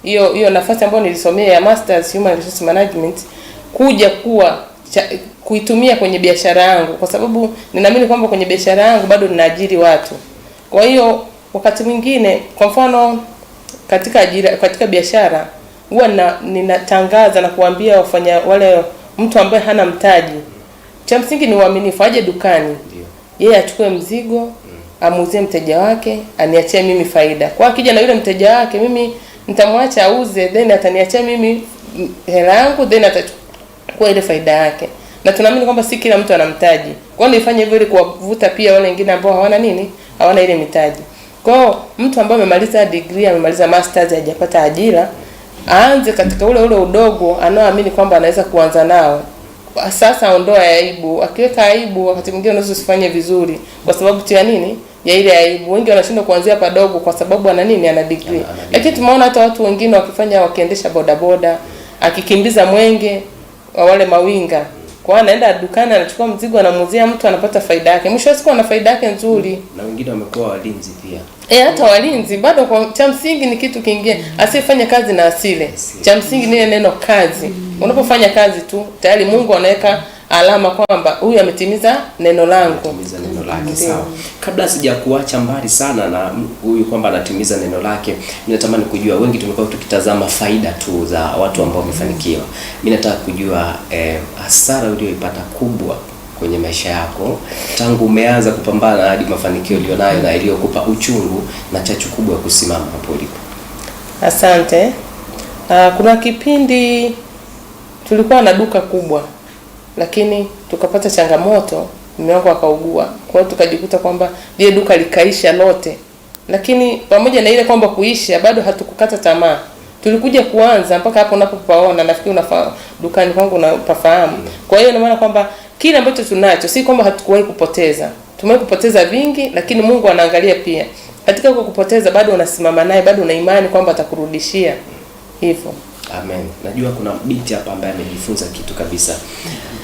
hiyo nafasi ambayo nilisomea ya masters human resource management kuja kuitumia kwenye biashara yangu, kwa sababu ninaamini kwamba kwenye biashara yangu bado ninaajiri watu. Kwa hiyo wakati mwingine, kwa mfano katika biashara huwa ninatangaza na kuambia wale mtu ambaye hana mtaji, cha msingi ni uaminifu, aje dukani, yeye achukue mzigo, amuuzie mteja wake, aniachie mimi faida. Kwa akija na yule mteja wake, mimi nitamwacha auze, then ataniachia mimi hela yangu, then atachukua ile faida yake. Na tunaamini kwamba si kila mtu ana mtaji. Kwa hiyo nifanye hivyo ili kuwavuta pia wale wengine ambao hawana ile mitaji. Kwa hiyo mtu ambaye amemaliza degree, amemaliza masters, hajapata ajira, aanze katika ule udogo anaoamini kwamba anaweza kuanza nao. Sasa ondoa aibu. Akiweka aibu, wakati mwingine unaweza usifanye vizuri kwa sababu ya ile aibu. Wengi wanashindwa kuanzia padogo kwa sababu ana degree. Lakini tumeona hata watu wengine wakiendesha bodaboda, akikimbiza mwenge wale mawinga. Kwa anaenda dukani anachukua mzigo anamuuzia mtu anapata faida yake. Mwisho wa siku ana faida yake nzuri. Na wengine wamekuwa walinzi pia. Hata walinzi bado kwa cha msingi ni kitu kingine. Asiyefanya kazi na asile. Cha msingi ni neno kazi. Unapofanya kazi tu tayari Mungu anaweka alama kwamba huyu ametimiza neno langu. Ametimiza neno lake. Sawa. Kabla sijakuacha mbali sana na huyu kwamba anatimiza neno lake, mimi natamani kujua, wengi tumekuwa tukitazama faida tu za watu ambao wamefanikiwa. Mimi nataka kujua hasara uliyoipata kubwa kwenye maisha yako tangu umeanza kupambana hadi mafanikio ulionayo na iliyokupa uchungu na chachu kubwa ya kusimama hapo ulipo. Asante. Kuna kipindi tulikuwa na duka kubwa, lakini tukapata changamoto, mume wangu akaugua. Kwa hiyo tukajikuta kwamba ile duka likaisha lote. Lakini pamoja na ile kwamba kuisha bado hatukukata tamaa. Tulikuja kuanza mpaka hapo unapopaona, nafikiri unafahamu dukani kwangu unapafahamu. Kwa hiyo ina maana kwamba kile ambacho tunacho si kwamba hatukuwahi kupoteza. Tumewahi kupoteza vingi, lakini Mungu anaangalia pia. Katika kupoteza bado unasimama naye, bado una imani kwamba atakurudishia. Hivyo. Amen. Najua kuna binti hapa ambaye amejifunza kitu kabisa.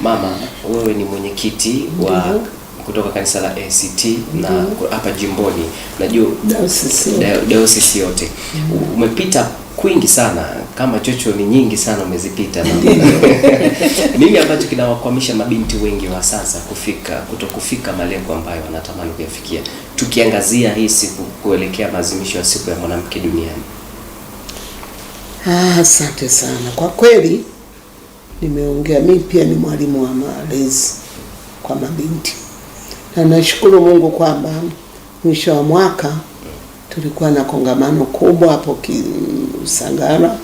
Mama, wewe ni mwenyekiti wa kutoka kanisa la ACT na hapa jimboni. Najua diocese yote. Umepita kwingi sana, kama chocho ni nyingi sana umezipita. Nini ambacho kinawakwamisha mabinti wengi wa sasa kutokufika malengo ambayo wanatamani kuyafikia, tukiangazia hii siku kuelekea maadhimisho ya siku ya mwanamke duniani? Asante sana. Kwa kweli nimeongea, mimi pia ni mwalimu wa malezi kwa mabinti. Na nashukuru Mungu kwamba mwisho wa mwaka tulikuwa na kongamano kubwa hapo Usagara.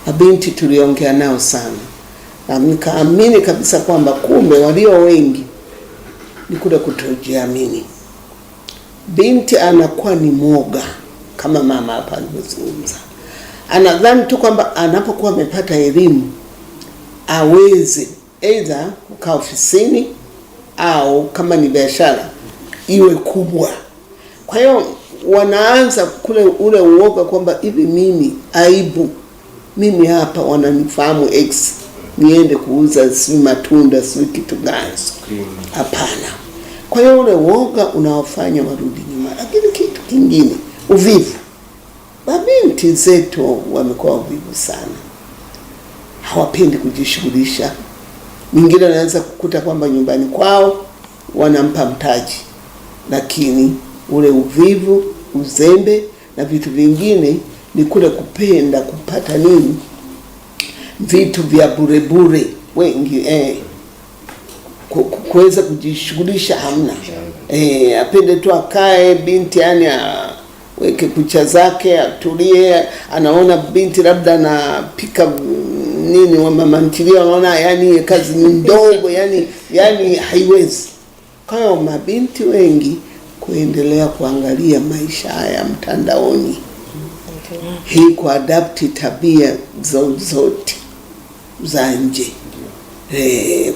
Mabinti tuliongea nao sana. Na nikaamini kabisa kwamba kumbe walio wengi ni kule kutojiamini. Binti anakuwa ni mwoga kama mama hapa alivyozungumza. Anadhani tu kwamba anapokuwa amepata elimu aweze aidha kukaa ofisini au kama ni biashara iwe kubwa. Kwa hiyo wanaanza kule ule uoga kwamba hivi mimi aibu, mimi hapa wananifahamu X, niende kuuza si matunda si kitu gani. Hapana. Kwa hiyo ule uoga unawafanya warudi nyuma. Lakini kitu kingine, uvivu. Mabinti zetu wamekuwa wavivu sana. Hawapendi kujishughulisha. Mwingine anaweza kukuta kwamba nyumbani kwao wanampa mtaji, lakini ule uvivu, uzembe na vitu vingine ni kule kupenda kupata nini, vitu vya bure bure. Wengi kuweza kujishughulisha hamna. Apende tu akae binti, yani weke kucha zake atulie. Anaona binti labda anapika nini wa mama ntilia, anaona yani kazi ni ndogo, yani haiwezi. Kwa hiyo mabinti wengi kuendelea kuangalia maisha haya mtandaoni, hii kuadapti tabia zote za nje.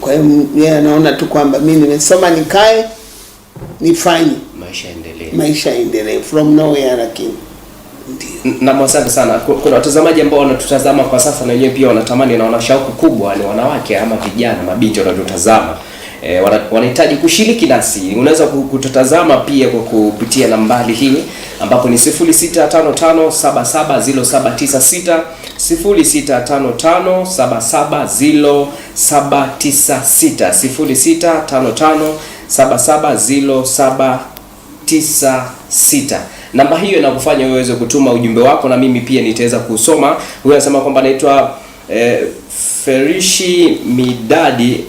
Kwa hiyo yeye anaona tu kwamba mimi nimesoma nikae nifanye maisha endelee from nowhere. Lakini na asante sana. Kuna watazamaji ambao wanatutazama kwa sasa na wenyewe pia wanatamani na wana shauku kubwa, ni wanawake ama vijana, mabinti wanatutazama, wanahitaji kushiriki nasi. Unaweza kututazama pia kwa kupitia nambari hii ambapo ni 0655770796 0655770796 0655770796. Namba hiyo inakufanya wewe uweze kutuma ujumbe wako na mimi pia nitaweza kusoma. Huyu anasema kwamba anaitwa Ferishi Midadi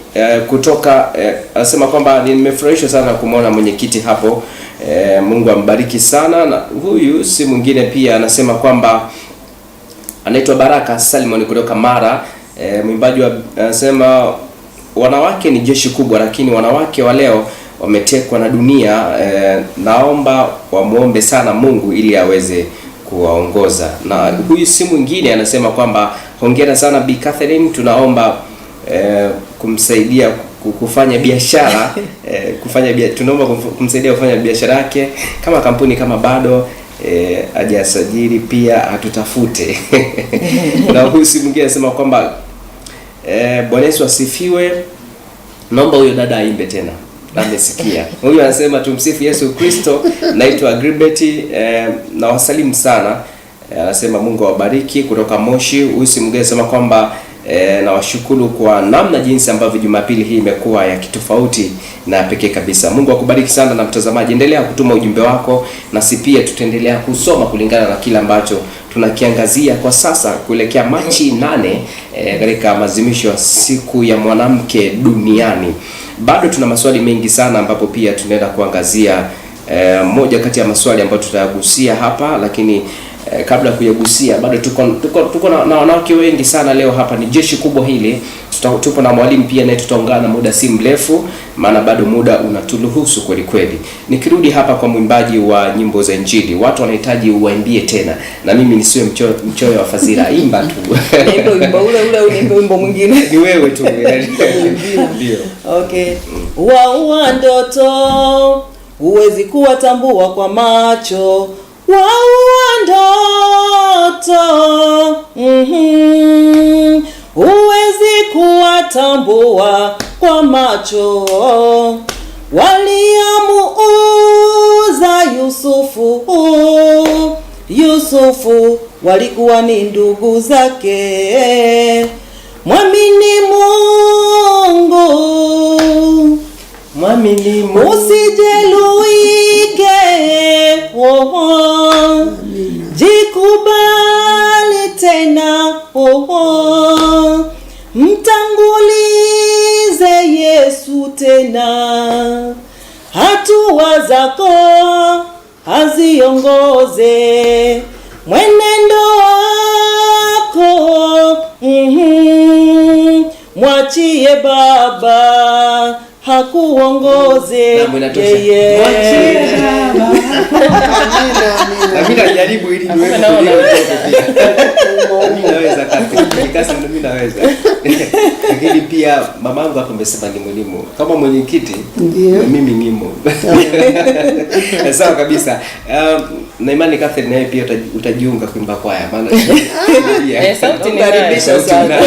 kutoka anasema kwamba nimefurahishwa sana kumwona mwenyekiti hapo. Mungu ambariki sana. Na huyu si mwingine pia anasema kwamba anaitwa Baraka Salmon kutoka Mara. Mwimbaji anasema wanawake ni jeshi kubwa, lakini wanawake wa leo wametekwa na dunia. Naomba wamuombe sana Mungu ili aweze kuwaongoza. Na huyu si mwingine anasema kwamba hongera sana Bi Catherine, tunaomba kumsaidia kufanya biashara tunaomba kumsaidia kufanya biashara yake kama kampuni, kama bado hajasajili pia atutafute. Na huyu si mwingine anasema kwamba Bwana Yesu asifiwe. Naomba huyo dada aimbe tena. Amesikia. Huyu anasema tumsifu Yesu Kristo. Naitwa Gribet, na wasalimu sana. Anasema Mungu awabariki kutoka Moshi. Huyu si mgeni, anasema kwamba na washukuru kwa namna jinsi ambavyo Jumapili hii imekuwa ya kitofauti na pekee kabisa. Mungu akubariki sana. Na mtazamaji, endelea kutuma ujumbe wako, na si pia tutaendelea kusoma kulingana na kila ambacho tunakiangazia kwa sasa kuelekea Machi 8 katika maadhimisho ya siku ya mwanamke duniani. Bado tuna maswali mengi sana ambapo pia tunaenda kuangazia moja kati ya maswali ambayo tutayagusia hapa, lakini kabla ya kuyagusia bado tuko na wanawake wengi sana leo hapa. Ni jeshi kubwa hili. Tupo na mwalimu pia naye tutaungana muda si mrefu, maana bado muda unaturuhusu kweli kweli. Nikirudi hapa kwa mwimbaji wa nyimbo za Injili, watu wanahitaji uwaimbie tena, na mimi nisiwe mchoyo wa fadhila. Imba tu. Wimbo ule wimbo mwingine. Ni wewe tu. Ndio. Okay. Waua ndoto huwezi kuwatambua kwa macho. Waua ndoto huwezi kuwatambua kwa macho. Waliamuuza Yusufu walikuwa ni ndugu zake. Mwamini Mungu, usijeruhike, jikubali tena, mtangulize Yesu tena, hatua zako haziongoze mwenendo wako, mwachie Baba hakuongoze yeye. Na mimi najaribu ili niwe naweza kasi mimi naweza. Lakini pia mamangu hapo amesema ni mwalimu. Kama mwenyekiti mimi nimo. Sawa kabisa. Na imani Catherine naye pia utajiunga kuimba kwaya, maana sauti ni karibisha sana.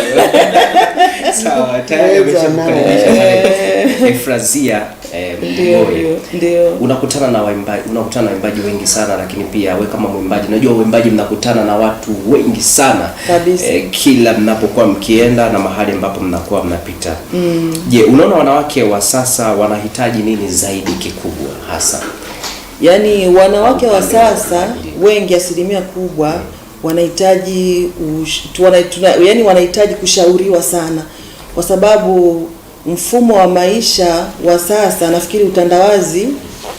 Sawa, tayari umeshakukaribisha Efrazia. Ndio. Unakutana na waimbaji wengi sana, lakini pia wewe kama mwimbaji, najua waimbaji mnakutana na watu wengi sana kila mnapokuwa mkienda na mahali ambapo mnakuwa mnapita. Je, unaona wanawake wa sasa wanahitaji nini zaidi kikubwa hasa? Yaani wanawake wa sasa wengi, asilimia kubwa wanahitaji wanahitaji kushauriwa sana, kwa sababu mfumo wa maisha wa sasa, nafikiri utandawazi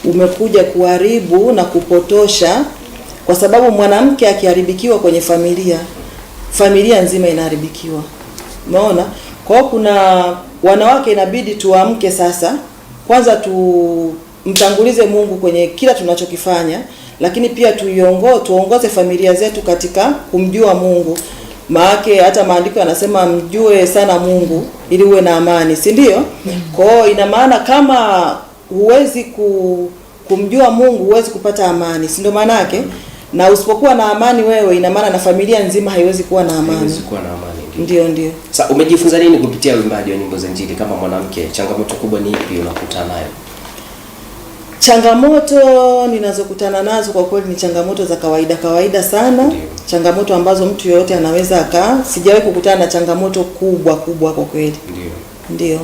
umekuja kuharibu na kupotosha, kwa sababu mwanamke akiharibikiwa kwenye familia nzima inaharibikiwa. Umeona? Kwa hiyo kuna wanawake inabidi tuamke sasa, kwanza tumtangulize Mungu kwenye kila tunachokifanya, lakini pia tuongoze familia zetu katika kumjua Mungu. Maana hata maandiko yanasema mjue sana Mungu ili uwe na amani, si ndio? Kwa hiyo ina maana kama huwezi kumjua Mungu huwezi kupata amani, si ndio maana yake? Na usipokuwa na amani wewe, ina maana na familia nzima haiwezi kuwa na amani. Haiwezi kuwa na amani. Ndio. Sasa umejifunza nini kupitia uimbaji wa nyimbo za Injili kama mwanamke? Changamoto kubwa ni ipi unakutana nayo? Changamoto ninazokutana nazo kwa kweli ni changamoto za kawaida sana. Ndiyo. Changamoto ambazo mtu yoyote anaweza sijawahi kukutana na changamoto kubwa kwa kweli. Ndio.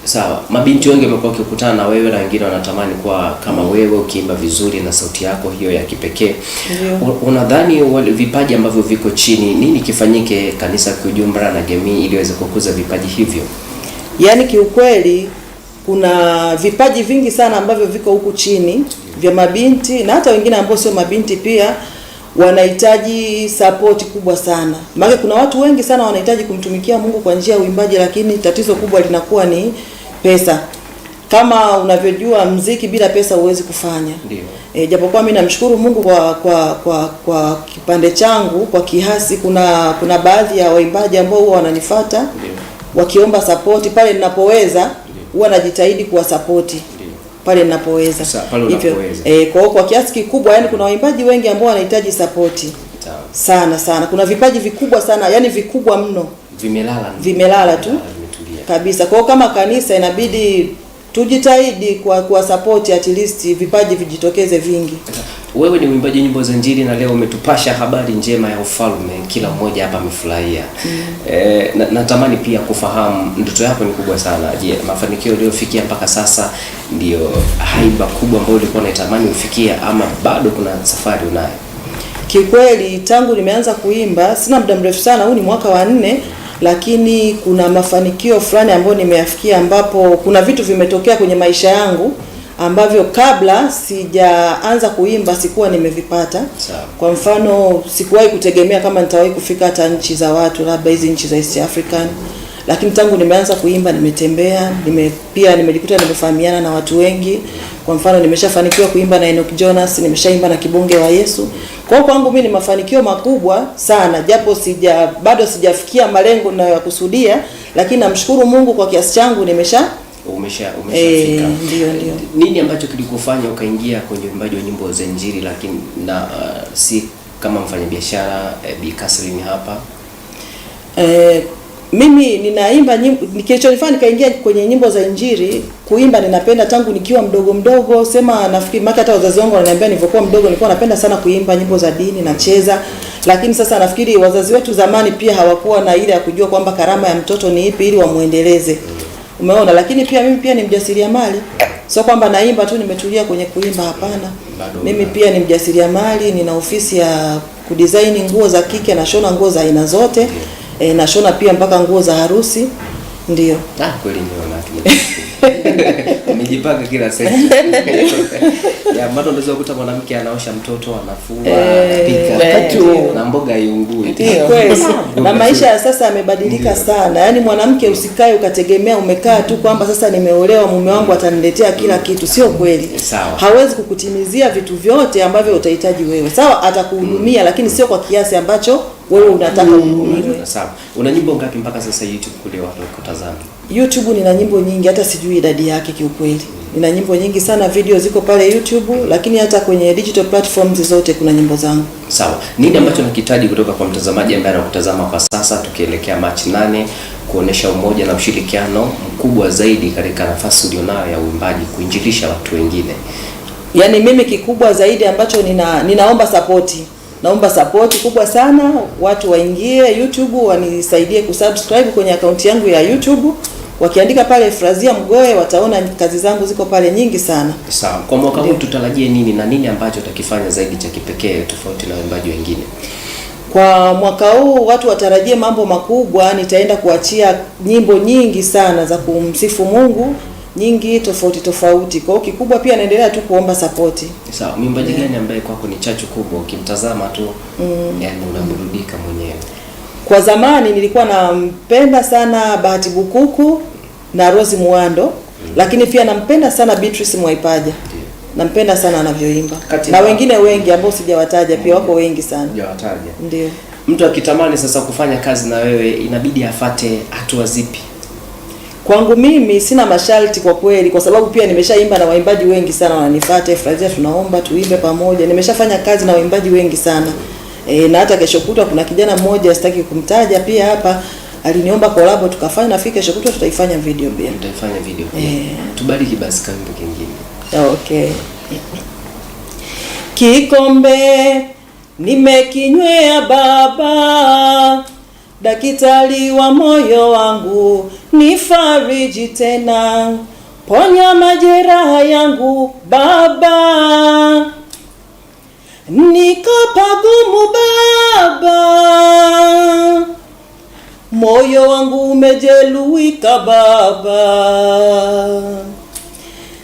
Sawa. Mabinti wengi wamekuwa wakikutana na wewe na wengine wanatamani kuwa kama wewe, ukiimba vizuri na sauti yako hiyo ya kipekee. Unadhani vipaji ambavyo viko chini, nini kifanyike kanisa kwa ujumla na jamii ili iweze kukuza vipaji hivyo? Yaani kiukweli kuna vipaji vingi sana ambavyo viko huku chini vya mabinti, na hata wengine ambao sio mabinti pia wanahitaji support kubwa sana. Maana kuna watu wengi sana wanahitaji kumtumikia Mungu kwa njia ya uimbaji, lakini tatizo kubwa linakuwa ni pesa. Kama unavyojua muziki bila pesa huwezi kufanya. Ndio. Japokuwa mimi namshukuru Mungu kwa kipande changu, kwa kiasi kuna baadhi ya waimbaji ambao huwa wananifuata wakiomba support pale ninapoweza, huwa najitahidi kuwasapoti pale ninapoweza. Hivyo kwa kiasi kikubwa, yani kuna waimbaji wengi ambao wanahitaji support sana. Kuna vipaji vikubwa sana, yani vikubwa mno. Vimelala tu. kabisa. Kwa hiyo kama kanisa inabidi tujitahidi kwa support, at least vipaji vijitokeze vingi. Wewe ni mwimbaji nyimbo za Injili na leo umetupasha habari njema ya ufalme, kila mmoja hapa amefurahia. Natamani pia kufahamu ndoto yako ni kubwa sana. Je, mafanikio uliyofikia mpaka sasa ndio haiba kubwa ambayo ulikuwa unatamani ufikia ama bado kuna safari unayo? Kikweli tangu nimeanza kuimba sina muda mrefu sana, huu ni mwaka wa 4, lakini kuna mafanikio fulani ambayo nimeyafikia, ambapo kuna vitu vimetokea kwenye maisha yangu ambavyo kabla sijaanza kuimba sikuwa nimevipata. Kwa mfano, sikuwahi kutegemea kama nitawahi kufika hata nchi za watu, labda hizi nchi za East African. Lakini tangu nimeanza kuimba nimetembea, pia nimejikuta nimefahamiana na watu wengi. Kwa mfano, nimeshafanikiwa kuimba na Enoch Jonas, nimeshaimba na Kibonge wa Yesu. Kwa hiyo kwangu mimi ni mafanikio makubwa sana, japo bado sijafikia malengo ninayokusudia, lakini namshukuru Mungu kwa kiasi changu umeshafika. Ndio. Nini ambacho kilikufanya ukaingia kwenye uimbaji wa nyimbo za Injili lakini si kama mfanyabiashara Bi Catherine hapa? Mimi ninaimba nyimbo, kilichonifanya nikaingia kwenye nyimbo za Injili. Kuimba ninapenda tangu nikiwa mdogo, sema nafikiri maka hata wazazi wangu wananiambia nilipokuwa mdogo nilikuwa napenda sana kuimba nyimbo za dini, nacheza. Lakini sasa nafikiri wazazi wetu zamani pia hawakuwa na ile ya kujua kwamba karama ya mtoto ni ipi ili wamuendeleze. Umeona? Lakini pia mimi pia ni mjasiriamali. Sio kwamba naimba tu nimetulia kwenye kuimba, hapana. Mimi pia ni mjasiriamali, nina ofisi ya kudesign nguo za kike, nashona nguo za aina zote. Nashona pia mpaka nguo za harusi. Ndio. Kweli nimeona umejipanga kila sekta. Ya maana unaweza kukuta mwanamke anaosha mtoto, anafua, anapika, na mboga iungui. Kweli. Na maisha ya sasa yamebadilika sana. Yaani mwanamke usikae ukategemea umekaa tu kwamba sasa nimeolewa mume wangu ataniletea kila kitu. Sio kweli. Hawezi kukutimizia vitu vyote ambavyo utahitaji wewe. Sawa, atakuhudumia lakini sio kwa kiasi ambacho wewe unataka kuhudumiwa. Sawa. Una nyimbo ngapi mpaka sasa YouTube kule watu wakutazama? YouTube nina nyimbo nyingi, hata sijui idadi yake kiukweli. Nina nyimbo nyingi sana, video ziko pale YouTube, lakini hata kwenye digital platforms zote kuna nyimbo zangu. Sawa. Nini ambacho nakihitaji kutoka kwa mtazamaji ambaye anakutazama kwa sasa tukielekea Machi 8 kuonesha umoja na ushirikiano mkubwa zaidi katika nafasi ulionayo ya uimbaji kuinjilisha watu wengine? Yaani mimi kikubwa zaidi ambacho ninaomba support. Naomba support kubwa sana, watu waingie YouTube wanisaidie kusubscribe kwenye akaunti yangu ya YouTube. Wakiandika pale Efrazia Mgoe wataona kazi zangu ziko pale nyingi sana. Sawa. Kwa mwaka huu tutarajie nini na nini ambacho utakifanya zaidi cha kipekee tofauti na waimbaji wengine? Kwa mwaka huu watu watarajie mambo makubwa. Nitaenda kuachia nyimbo nyingi sana za kumsifu Mungu, nyingi tofauti. Kwa hiyo kikubwa pia naendelea tu kuomba support. Sawa. Mwimbaji gani ambaye kwako ni chachu kubwa ukimtazama tu yani unaburudika mwenyewe? Kwa zamani nilikuwa nampenda sana Bahati Bukuku na Rose Muhando, lakini pia nampenda sana Beatrice Mwaipaja. Nampenda sana anavyoimba. Na wengine wengi ambao sijawataja pia wako wengi sana. Sijawataja. Ndio. Mtu akitamani sasa kufanya kazi na wewe inabidi afate hatua zipi? Kwangu mimi sina masharti kwa kweli, kwa sababu pia nimeshaimba na waimbaji wengi sana wananifuata. Efrazia, tunaomba tuimbe pamoja. Nimeshafanya kazi na waimbaji wengi sana. Na hata kesho kutwa kuna kijana mmoja sitaki kumtaja pia hapa aliniomba collab tukafanya, na fika kesho kutwa tutaifanya video pia. Tutaifanya video pia. Tubariki basi kambi kingine. Okay. Kikombe nimekinywea Baba, daktari wa moyo wangu, nifariji tena, ponya majeraha yangu Baba, niko pagumu Baba, moyo wangu umejeruhika Baba,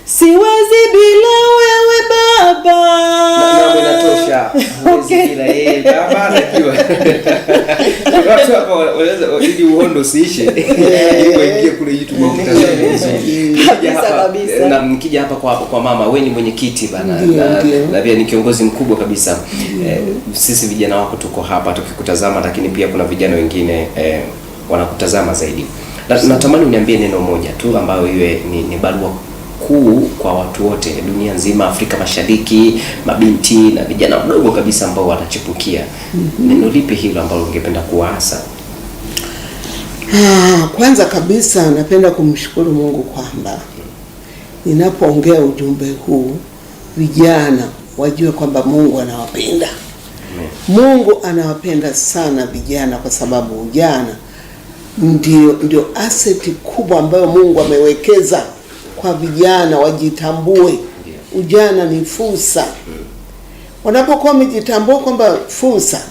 siwezi bila wewe Baba. Na inatosha. Okay. Bila yeye Baba anajua. Watu hapa wanaweza ili uhondo usiishe. Ili waingie kule YouTube au kutazama. Na mkija hapa kwa mama, wewe ni mwenyekiti bana na pia ni kiongozi mkubwa kabisa. Sisi vijana wako tuko hapa tukikutazama, lakini pia kuna vijana wengine wanakutazama zaidi. Natamani uniambie neno moja tu ambayo iwe ni barua kuu kwa watu wote dunia nzima, Afrika Mashariki, mabinti na vijana wadogo kabisa ambao wanachipukia. Neno lipi hilo ambalo ungependa kuwaasa? Kwanza kabisa napenda kumshukuru Mungu kwamba ninapoongea ujumbe huu vijana wajue kwamba Mungu anawapenda. Mungu anawapenda sana vijana, kwa sababu ujana ndio asset kubwa ambayo Mungu amewekeza kwa vijana wajitambue. Ujana ni fursa. Wanapokuwa wamejitambua kwamba fursa,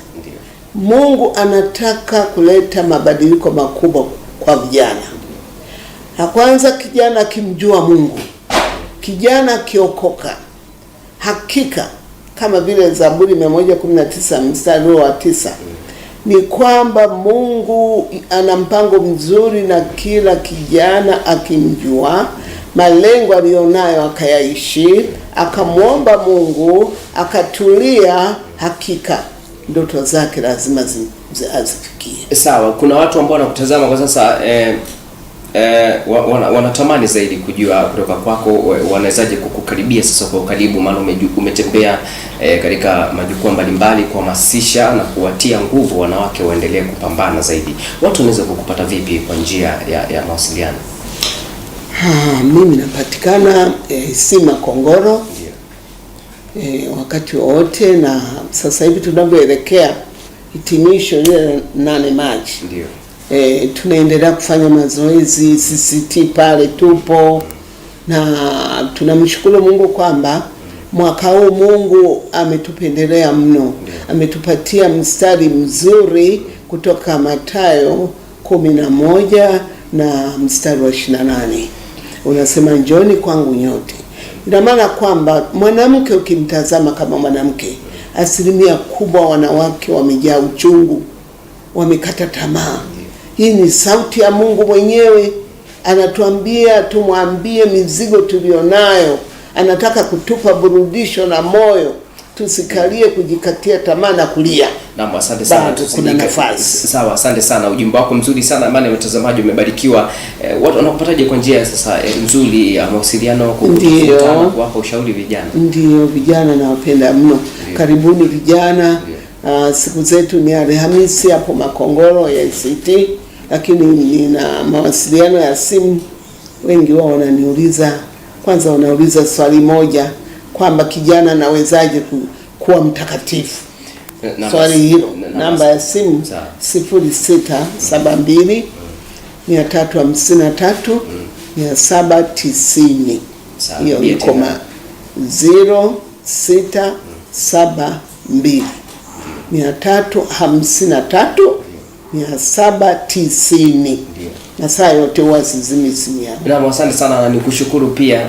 Mungu anataka kuleta mabadiliko makubwa kwa vijana. Na kwanza kijana akimjua Mungu, kijana akiokoka, hakika kama vile Zaburi 119 mstari wa 9 ni kwamba Mungu ana mpango mzuri na kila kijana akimjua, malengo alionayo akayaishi, akamwomba Mungu, akatulia, hakika ndoto zake lazima azifikie. Sawa, kuna watu ambao wanakutazama kwa sasa wanatamani zaidi kujua kutoka kwako wanawezaje kukukaribia sasa kwa ukaribu, maana umetembea katika majukwaa mbalimbali kuhamasisha na kuwatia nguvu wanawake waendelee kupambana zaidi. Watu wanaweza kukupata vipi kwa njia ya mawasiliano? Mimi napatikana Sima Kongoro wakati wote, na sasa hivi tunavyoelekea hitimisho ile 8 Machi. Ndio. Tunaendelea kufanya mazoezi, CCT pale tupo, na tunamshukuru Mungu kwamba mwaka huu Mungu ametupendelea mno. Ametupatia mstari mzuri kutoka Mathayo 11 na mstari wa 28. Unasema njoni kwangu nyote. Ina maana kwamba mwanamke ukimtazama kama mwanamke, asilimia kubwa wanawake wamejaa uchungu, wamekata tamaa. Hii ni sauti ya Mungu mwenyewe, anatuambia tumwambie mizigo tulionayo. Anataka kutupa burudisho na moyo, tusikalie kujikatia tamaa na kulia. Naam, asante sana. Kuna nafasi. Sawa, asante sana. Ujumbe wako mzuri sana, amani watazamaji umebarikiwa. Watu wanakupataje kwa njia sasa nzuri ya mawasiliano, kukutana, kuwapa ushauri vijana? Ndio, vijana nawapenda mno. Karibuni vijana. Siku zetu ni Alhamisi hapo Makongoro ya ICT, lakini nina mawasiliano ya simu. Wengi wao wananiuliza, kwanza wanauliza swali moja kwamba kijana nawezaje kuwa mtakatifu. Swali hilo, namba ya simu 0672 353 790. Hiyo ni koma 0672 353 790. Na saa yote wasizimi simu yangu. Naam, asante sana, na nikushukuru pia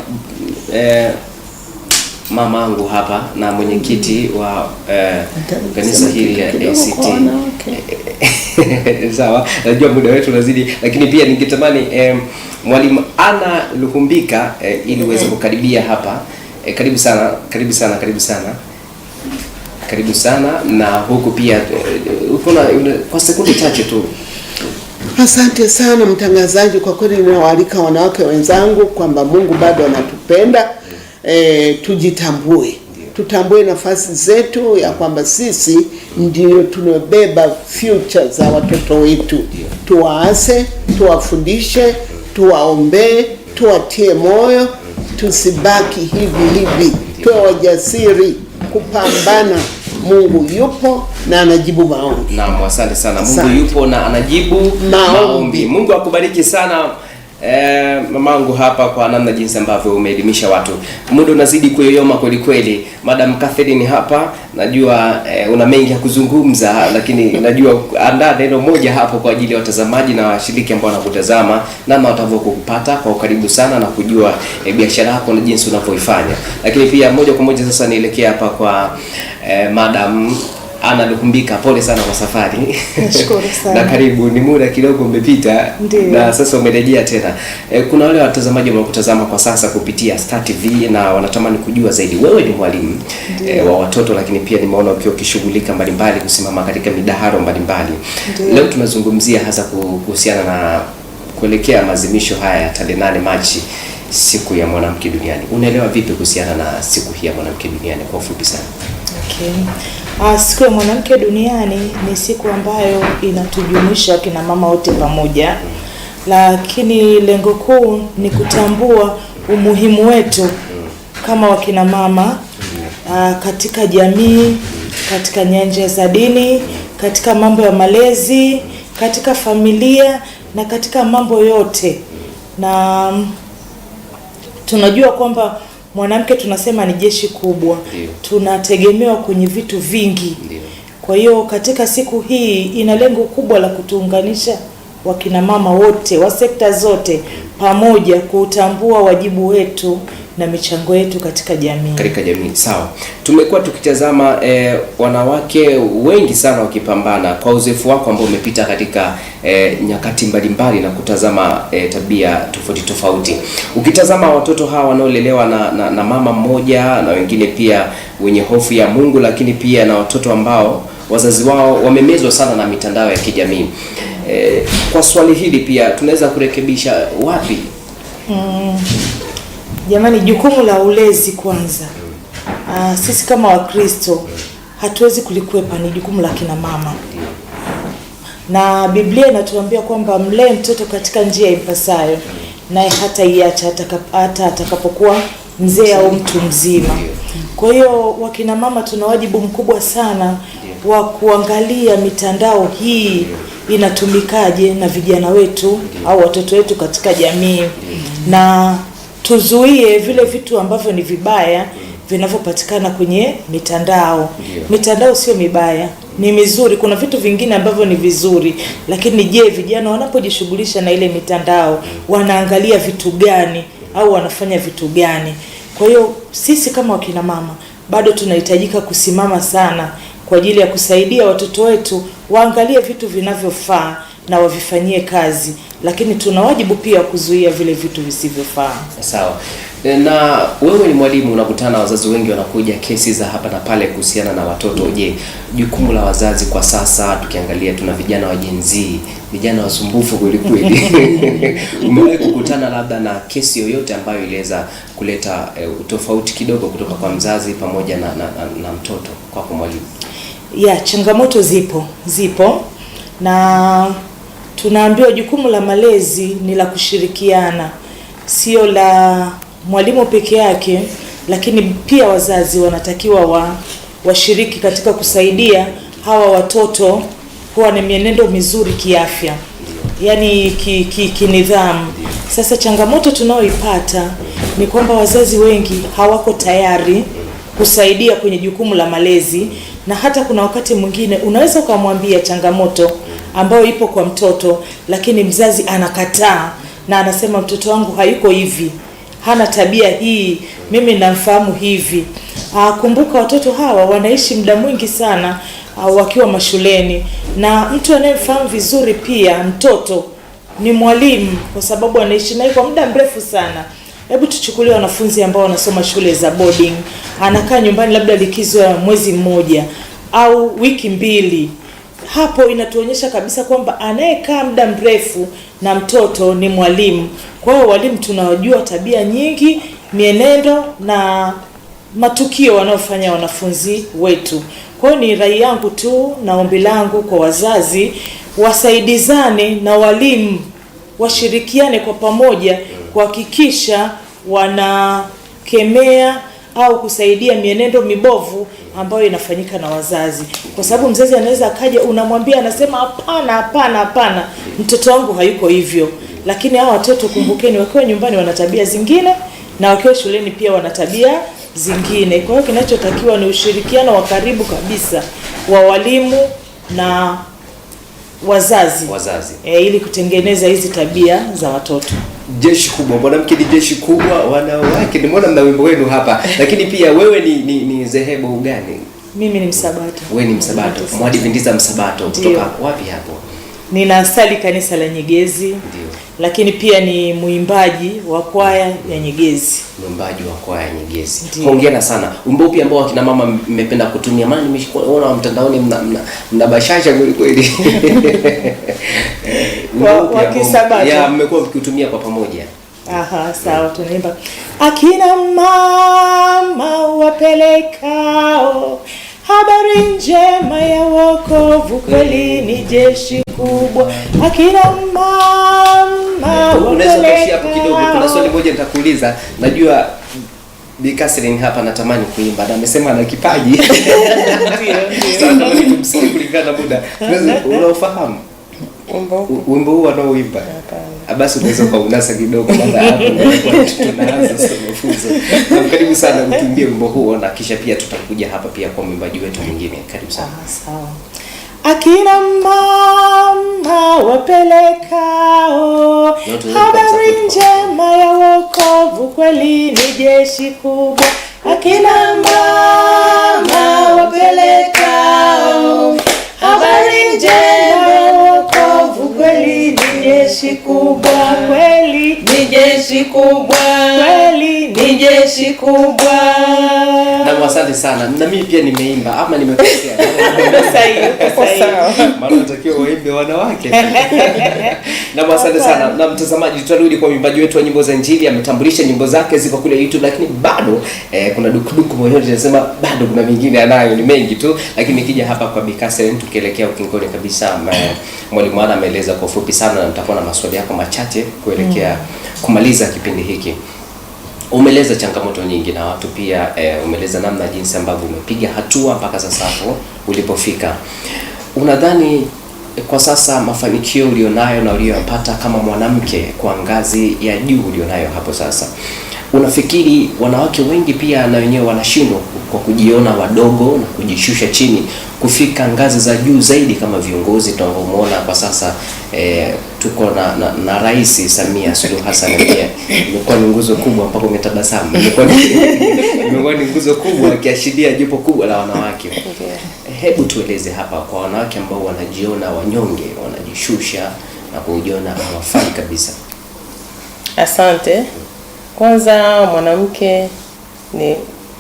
mama angu hapa na mwenyekiti wa kanisa hili la ACT. Sawa, najua muda wetu unazidi, lakini pia ningetamani Mwalimu Anna Luhumbika ili uweze kukaribia hapa. Karibu sana, karibu sana, karibu sana. Karibu sana, na huku pia kwa sekunde chache tu. Asante sana mtangazaji, kwa kweli ninawaalika wanawake wenzangu kwamba Mungu bado anatupenda. Tujitambue, tutambue nafasi zetu, ya kwamba sisi ndio tunabeba future za watoto wetu. Tuwaase, tuwafundishe, tuwaombee, tuwatie moyo, tusibaki hivi, tuwe wajasiri kupambana. Mungu yupo na anajibu maombi. Naam, asante sana. Mungu yupo na anajibu maombi. Mungu akubariki sana mamangu hapa kwa namna jinsi ambavyo umeelimisha watu. Muda unazidi kuyoyoma kweli kweli. Madam Catherine hapa, najua una mengi ya kuzungumza, lakini najua andaa neno moja hapo kwa ajili ya watazamaji na washiriki ambao wanakutazama, namna watakavyokupata kwa ukaribu sana na kujua biashara yako na jinsi unavyoifanya. Lakini pia moja kwa moja sasa nielekea hapa kwa Madam Anna Luhumbika, pole sana kwa safari. Nashukuru sana. Na karibu, ni muda kidogo umepita na sasa umerejea tena. Kuna wale watazamaji wanaokutazama kwa sasa kupitia Star TV na wanatamani kujua zaidi. Wewe ni mwalimu wa watoto, lakini pia nimeona ukiwa ukishughulika mbalimbali kusimama katika midaharo mbalimbali. Leo tunazungumzia hasa kuhusiana na kuelekea maadhimisho haya ya tarehe 8 Machi, siku ya mwanamke duniani. Unaelewa vipi kuhusiana na siku hii ya mwanamke duniani kwa ufupi sana? Okay. Siku ya mwanamke duniani ni siku ambayo inatujumuisha kina mama wote pamoja, lakini lengo kuu ni kutambua umuhimu wetu kama wakina mama katika jamii, katika nyanja za dini, katika mambo ya malezi, katika familia na katika mambo yote. Na tunajua kwamba mwanamke tunasema ni jeshi kubwa. Tunategemewa kwenye vitu vingi. Kwa hiyo katika siku hii ina lengo kubwa la kutuunganisha wakina mama wote wa sekta zote pamoja, kutambua wajibu wetu na michango yetu katika jamii. Sawa. Tumekuwa tukitazama wanawake wengi sana wakipambana. Kwa uzoefu wako ambao umepita katika nyakati mbalimbali na kutazama tabia tofauti tofauti, ukitazama watoto hawa wanaolelewa na mama mmoja na wengine pia wenye hofu ya Mungu, lakini pia na watoto ambao wazazi wao wamemezwa sana na mitandao ya kijamii, kwa swali hili pia tunaweza kurekebisha wapi? Jamani, jukumu la ulezi kwanza, sisi kama Wakristo hatuwezi kulikwepa, ni jukumu la kina mama. Na Biblia inatuambia kwamba mlee mtoto katika njia impasayo, naye hata iacha hata atakapokuwa mzee au mtu mzima. Kwa hiyo wakina mama tuna wajibu mkubwa sana wa kuangalia mitandao hii inatumikaje na vijana wetu au watoto wetu katika jamii, na tuzuie vile vitu ambavyo ni vibaya vinavyopatikana kwenye mitandao. Mitandao sio mibaya, ni mizuri. Kuna vitu vingine ambavyo ni vizuri, lakini je, vijana wanapojishughulisha na ile mitandao wanaangalia vitu gani au wanafanya vitu gani? Kwa hiyo sisi kama wakina mama bado tunahitajika kusimama sana kwa ajili ya kusaidia watoto wetu waangalie vitu vinavyofaa na wavifanyie kazi, lakini tuna wajibu pia kuzuia vile vitu visivyofaa. Sawa. Na wewe ni mwalimu, unakutana na wazazi wengi, wanakuja kesi za hapa na pale kuhusiana na watoto. Je, jukumu la wazazi kwa sasa, tukiangalia tuna vijana wa Gen Z, vijana wasumbufu kweli kweli. Umewahi kukutana labda na kesi yoyote ambayo iliweza kuleta utofauti kidogo kutoka kwa mzazi pamoja na mtoto kwa mwalimu? Changamoto zipo na tunaambiwa jukumu la malezi ni la kushirikiana, sio la mwalimu peke yake, lakini pia wazazi wanatakiwa washiriki katika kusaidia hawa watoto kuwa na mienendo mizuri kiafya, yani kinidhamu. Sasa changamoto tunaoipata ni kwamba wazazi wengi hawako tayari kusaidia kwenye jukumu la malezi, na hata kuna wakati mwingine unaweza kumwambia changamoto ambayo ipo kwa mtoto, lakini mzazi anakataa na anasema mtoto wangu hayuko hivi, hana tabia hii, mimi namfahamu hivi. Kumbuka watoto hawa wanaishi muda mwingi sana wakiwa mashuleni, na mtu anayemfahamu vizuri pia mtoto ni mwalimu, kwa sababu anaishi naye kwa muda mrefu sana. Hebu tuchukulie wanafunzi ambao wanasoma shule za boarding, anakaa nyumbani labda likizo ya mwezi mmoja au wiki mbili. Hapo inatuonyesha kabisa kwamba anayekaa muda mrefu na mtoto ni mwalimu. Kwa hiyo walimu tunawajua tabia nyingi, mienendo na matukio wanaofanya wanafunzi wetu. Kwa hiyo ni rai yangu tu na ombi langu kwa wazazi, wasaidizane na walimu, washirikiane kwa pamoja kuhakikisha wanakemea au kusaidia mienendo mibovu ambayo inafanyika na wazazi. Kwa sababu mzazi anaweza akaja, unamwambia, anasema hapana, mtoto wangu hayuko hivyo. Lakini hao watoto, kumbukeni, wakiwa nyumbani wana tabia zingine na wakiwa shuleni pia wana tabia zingine. Kwa hiyo kinachotakiwa ni ushirikiano wa karibu kabisa wa walimu na wazazi. Ili kutengeneza hizi tabia za watoto. Jeshi kubwa, mwanamke ni jeshi kubwa, wanawake nimeona mna wimbo wenu hapa. Lakini pia wewe ni dhehebu gani? Mimi ni Msabato. Wewe ni Msabato, Mwadventista Msabato. Kutoka wapi hapo? Ninasali kanisa la Nyegezi. Ndio. Lakini pia ni muimbaji wa kwaya ya Nyegezi. Muimbaji wa kwaya ya Nyegezi. Hongera sana. Wimbo upi ambao akina mama mmependa kutumia? Maana nimeshaona mtandaoni mna bashasha kweli kweli. Wa Kisabato. Mmekuwa mkitumia kwa pamoja. Sawa, tunaimba. Akina mama wapelekao habari njema ya wokovu kweli ni jeshi kubwa, akina mama unaweza kushia hapo kidogo. Kuna swali moja nitakuuliza, najua Bi Catherine hapa anatamani kuimba na amesema ana kipaji. Ndio tumsikie kulingana na muda. Unaofahamu wimbo huu anaoimba? Basi unaweza kuunasa kidogo baada hapo tunaanza mafunzo. Karibu sana utumbie wimbo huu na kisha pia tutakuja hapa pia kwa mwimbaji wetu mwingine. Karibu sana. Sawa. Akina mama wapelekao habari njema ya wokovu kweli ni jeshi kubwa, akina mama wapelekao habari njema ya wokovu kweli ni jeshi kubwa, kweli ni jeshi kubwa, kweli ni jeshi kubwa. Na asante sana. Na mimi pia nimeimba ama nimekosea? Sawa. Maana natakiwa waimbe wanawake. Na asante sana. Na mtazamaji, tutarudi kwa mwimbaji wetu wa nyimbo za Injili. Ametambulisha nyimbo zake ziko kule YouTube, lakini bado kuna dukuduku moyoni, tunasema bado kuna mingine anayo, ni mengi tu. Lakini nikija hapa kwa Bi Catherine tukielekea ukingoni kabisa, mwalimu ana ameeleza kwa ufupi sana na mtakuwa na maswali yako machache kuelekea kumaliza kipindi hiki. Umeeleza changamoto nyingi na watu pia umeeleza namna jinsi ambavyo umepiga hatua mpaka sasa hapo ulipofika. Unadhani kwa sasa mafanikio ulionayo na uliyopata kama mwanamke kwa ngazi ya juu ulionayo hapo sasa, unafikiri wanawake wengi pia na wenyewe wanashindwa kwa kujiona wadogo na kujishusha chini kufika ngazi za juu zaidi kama viongozi tunavyomuona kwa sasa? Tuko na Rais Samia Suluhu Hassan, pia imekuwa ni nguzo kubwa mpaka umetabasamu. Imekuwa ni nguzo kubwa kiashiria jopo kubwa la wanawake. Hebu tueleze hapa kwa wanawake ambao wanajiona wanyonge, wanajishusha na kujiona hawafai kabisa. Asante. Kwanza, mwanamke ni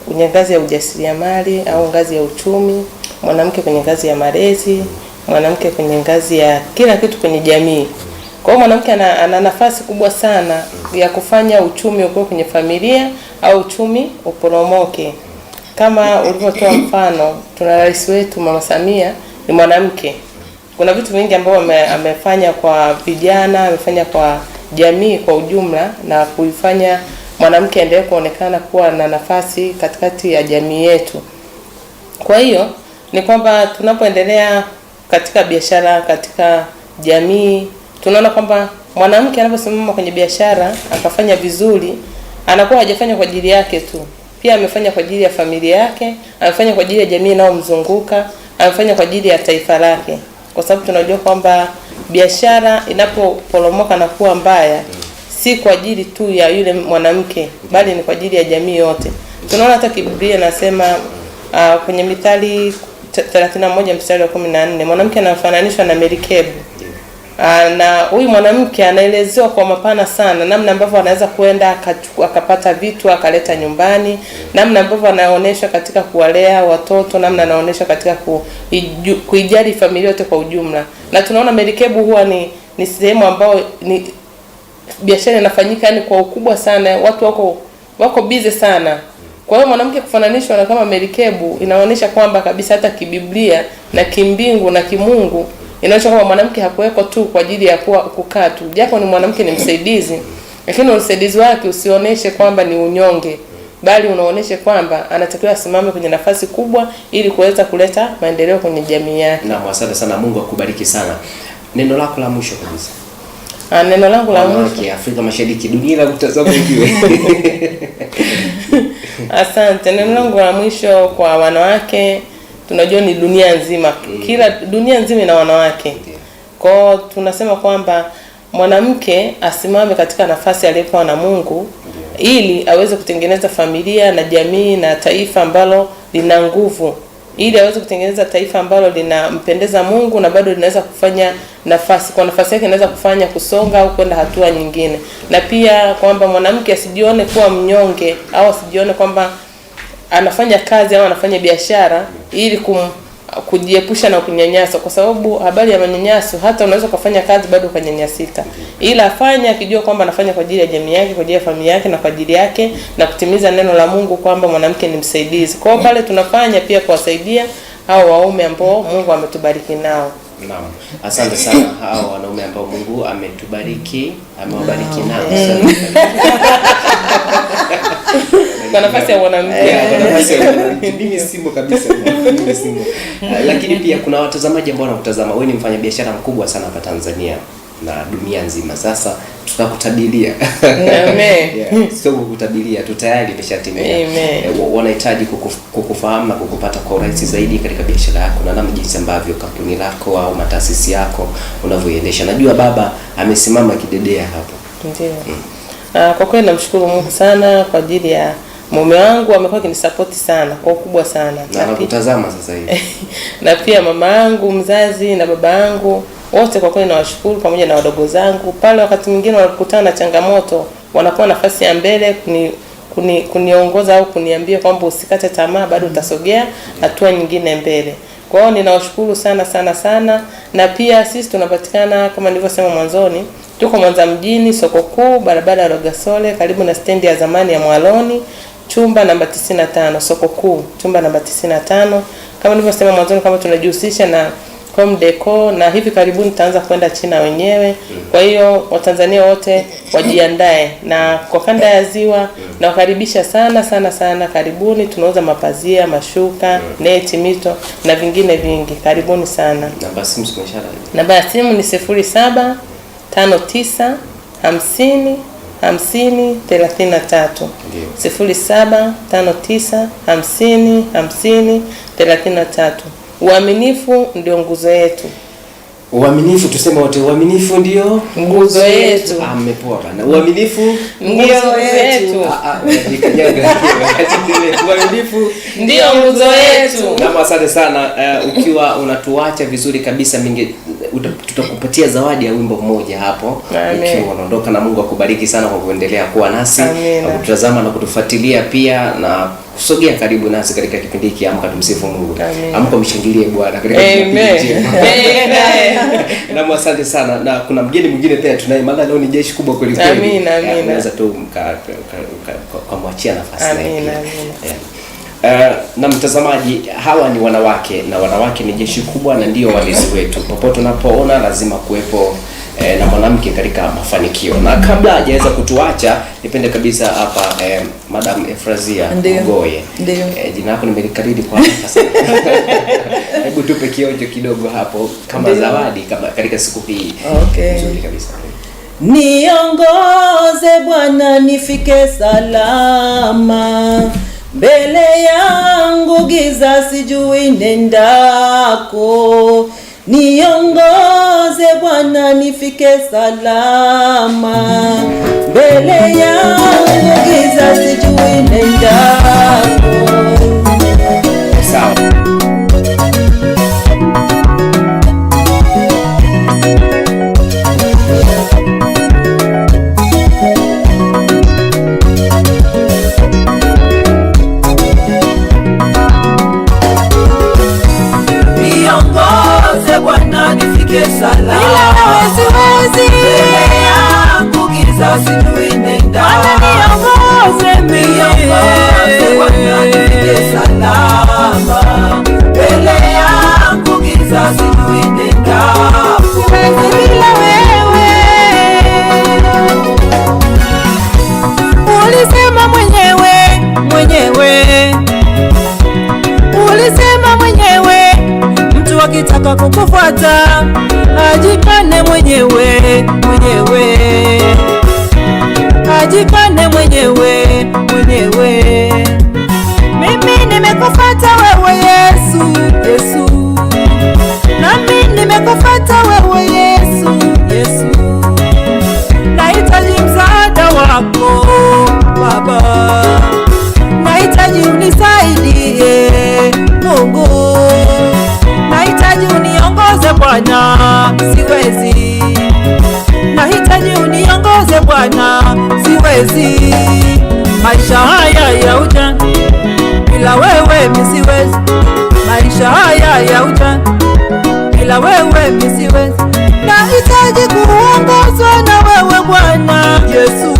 kwenye ngazi ya ujasiriamali au ngazi ya uchumi, mwanamke kwenye ngazi ya malezi, mwanamke kwenye ngazi ya kila kitu kwenye jamii. Kwa hiyo mwanamke ana nafasi kubwa sana ya kufanya uchumi ukue kwenye familia au uchumi uporomoke. Kama ulivyotoa mfano, tuna rais wetu Mama Samia ni mwanamke. Kuna vitu vingi ambavyo amefanya kwa vijana, amefanya kwa jamii kwa ujumla, na kuifanya mwanamke endelee kuonekana kuwa na nafasi katikati ya jamii yetu. Kwa hiyo ni kwamba tunapoendelea katika biashara, katika jamii, tunaona kwamba mwanamke anaposimama kwenye biashara akafanya vizuri, anakuwa hajafanya kwa ajili yake tu, pia amefanya kwa ajili ya familia yake, amefanya kwa ajili ya jamii inayomzunguka, amefanya kwa ajili ya taifa lake. Kwa sababu tunajua kwamba biashara inapoporomoka na kuwa mbaya, si kwa ajili tu ya yule mwanamke, bali ni kwa ajili ya jamii yote. Tunaona hata Biblia inasema kwenye Mithali 31 mstari wa 14, mwanamke anafananishwa na merikebu. Na huyu mwanamke anaelezewa kwa mapana sana namna ambavyo anaweza kwenda akapata vitu akaleta nyumbani, namna ambavyo anaonyesha katika kuwalea watoto, namna anaonyesha katika kuijali familia yote kwa ujumla. Na tunaona merikebu huwa ni sehemu ambayo ni biashara inafanyika yani kwa ukubwa sana, watu wako busy sana. Kwa hiyo mwanamke kufananishwa na kama merikebu inaonyesha kwamba kabisa hata kibiblia na kimbingu na kimungu inaonyesha kwamba mwanamke hakuweko tu kwa ajili ya kukaa tu. Japo ni mwanamke ni msaidizi, lakini usaidizi wake usionyeshe kwamba ni unyonge, bali unaonyeshe kwamba anatakiwa asimame kwenye nafasi kubwa ili kuweza kuleta maendeleo kwenye jamii yake. Na asante sana, Mungu akubariki sana. Neno lako la mwisho kabisa. Neno langu la mwisho, Afrika Mashariki, dunia la kutazama hivi. Asante. Neno langu la mwisho kwa wanawake, tunajua ni dunia nzima. Kila dunia nzima ina wanawake. Kwa hiyo tunasema kwamba mwanamke asimame katika nafasi aliyopewa na Mungu ili aweze kutengeneza familia na jamii na taifa ambalo lina nguvu, ili aweze kutengeneza taifa ambalo linampendeza Mungu na bado linaweza kufanya kwa nafasi yake inaweza kufanya kusonga au kwenda hatua nyingine. Na pia kwamba mwanamke asijione kuwa mnyonge au asijione kwamba anafanya kazi au anafanya biashara ili kujiepusha na kunyanyasa, kwa sababu habari ya manyanyaso, hata unaweza kufanya kazi bado ukanyanyasika, ila afanya akijua kwamba anafanya kwa ajili ya jamii yake, kwa ajili ya familia yake na kwa ajili yake, na kutimiza neno la Mungu kwamba mwanamke ni msaidizi. Kwa hiyo pale tunafanya pia kuwasaidia hao waume ambao Mungu ametubariki nao. Naam. Asante sana hao wanaume ambao Mungu amewabariki nao. Kwa nafasi ya mwanamke. Mimi simo kabisa. Mimi simo. Lakini pia kuna watazamaji ambao wanakutazama. Wewe ni mfanyabiashara mkubwa sana hapa Tanzania na dunia nzima. Sasa tutakutabiria. Amen. Sio kukutabiria, tu tayari imeshatimia. Wanahitaji kukufahamu na kukupata kwa urahisi zaidi katika biashara yako na namna jinsi ambavyo kampuni lako au taasisi yako unavyoiendesha. Najua baba amesimama kidedea hapo. Ndio. Kwa kweli namshukuru Mungu sana kwa ajili ya mume wangu, amekuwa akinisupport sana kwa ukubwa sana. Na nakutazama sasa hivi. Na pia mama yangu mzazi na baba yangu wote kwa kweli nawashukuru, pamoja na wadogo zangu. Pale wakati mwingine wanakutana na changamoto, wanakuwa nafasi ya mbele kuniongoza au kuniambia kwamba usikate tamaa, bado utasogea hatua nyingine mbele. Kwa hiyo ninawashukuru sana sana sana. Na pia sisi tunapatikana kama nilivyosema mwanzoni, tuko Mwanza mjini, soko kuu, barabara ya Rogasole, karibu na stendi ya zamani ya Mwaloni, chumba namba 95, soko kuu, chumba namba 95. Kama nilivyosema mwanzoni, kama tunajihusisha na home decor, na hivi karibuni tutaanza kwenda China wenyewe. Kwa hiyo Watanzania wote wajiandae, na kwa kanda ya Ziwa na wakaribisha sana sana sana. Karibuni, tunauza mapazia, mashuka, neti, mito na vingine vingi. Karibuni sana. Namba ya simu ni 0759 50 50 33. 0759 50 50 33. Uaminifu ndio nguzo yetu. Uaminifu, tuseme wote, uaminifu ndio nguzo yetu. Amepoa bana. Uaminifu nguzo yetu. Uaminifu ndio nguzo yetu. Na asante sana. Ukiwa unatuacha vizuri kabisa, tutakupatia zawadi ya wimbo mmoja hapo. Ukiwa unaondoka, na Mungu akubariki sana kwa kuendelea kuwa nasi na kutazama na kutufuatilia pia na kusogea karibu nasi katika kipindi hiki. Amka tumsifu Mungu. Amka mshangilie Bwana katika kipindi hiki. Na asante sana. Na kuna mgeni mwingine pia tunaye, maana leo ni jeshi kubwa kweli kweli. Amina. Naweza tu kwa mwachia nafasi. Amina. Na mtazamaji, hawa ni wanawake, na wanawake ni jeshi kubwa na ndio walezi wetu. Popote unapoona lazima kuwepo na mwanamke katika mafanikio. Na kabla hajaweza kutuacha, nipende kabisa hapa Madam Efrazia Ngoye. Jina lako nimelikariri kwa sasa. Hebu tupe kionjo kidogo hapo kama zawadi kama katika siku hii. Nzuri kabisa. Niongoze Bwana nifike salama, mbele yangu giza sijui nendako. Niongoze Bwana nifike salama, mbele yangu giza sijui nendako. Sawa. Bwana nifike salama, siwezi mbele yangu giza sijui nendako. Niongoze Bwana nifike salama, mbele yangu giza sijui nendako. Siwezi bila wewe. Ulisema mwenyewe, ulisema mwenyewe, wakitaka kukufuata ajikane mwenyewe, ajikane mwenyewe. Mimi nimekufuata wewe Yesu, nami nimekufuata wewe Yesu. Nahitaji msaada wako Baba, nahitaji unisaidie Mungu, nahitaji uniongoze Bwana, siwezi. Nahitaji uniongoze Bwana, siwezi. Maisha haya ya ujana bila wewe mimi siwezi. maisha haya ya ujana, bila wewe mimi siwezi. Nahitaji kuongozwa na wewe Bwana Yesu,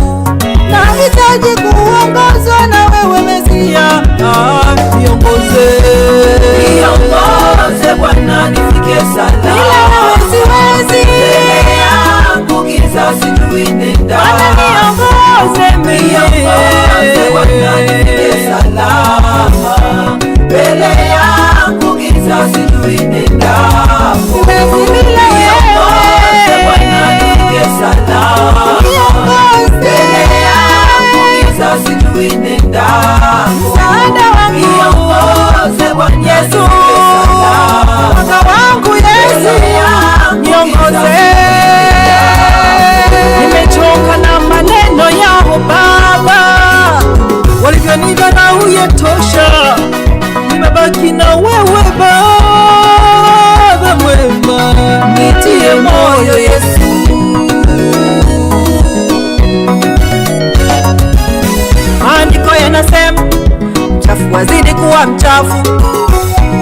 nahitaji kuongozwa na wewe Mesia. Niongoze, niongoze Bwana nifike salama, bila wewe siwezi. Mbele yangu giza sijui nenda, Bwana niongoze mimi, niongoze Bwana nifike salama, mbele yangu giza sijui nenda, bila niongoze Bwana nifike salama, mbele yangu giza sijui nenda, msaada wangu niongoze Bwana Yesu, mwanga wangu Yesu niongoze. Nimechoka na maneno yao Baba, walivyonidharau yatosha, nimebaki na wewe Baba mwema, nitie moyo Yesu. Maandiko yanasema mchafu wazidi kuwa mchafu,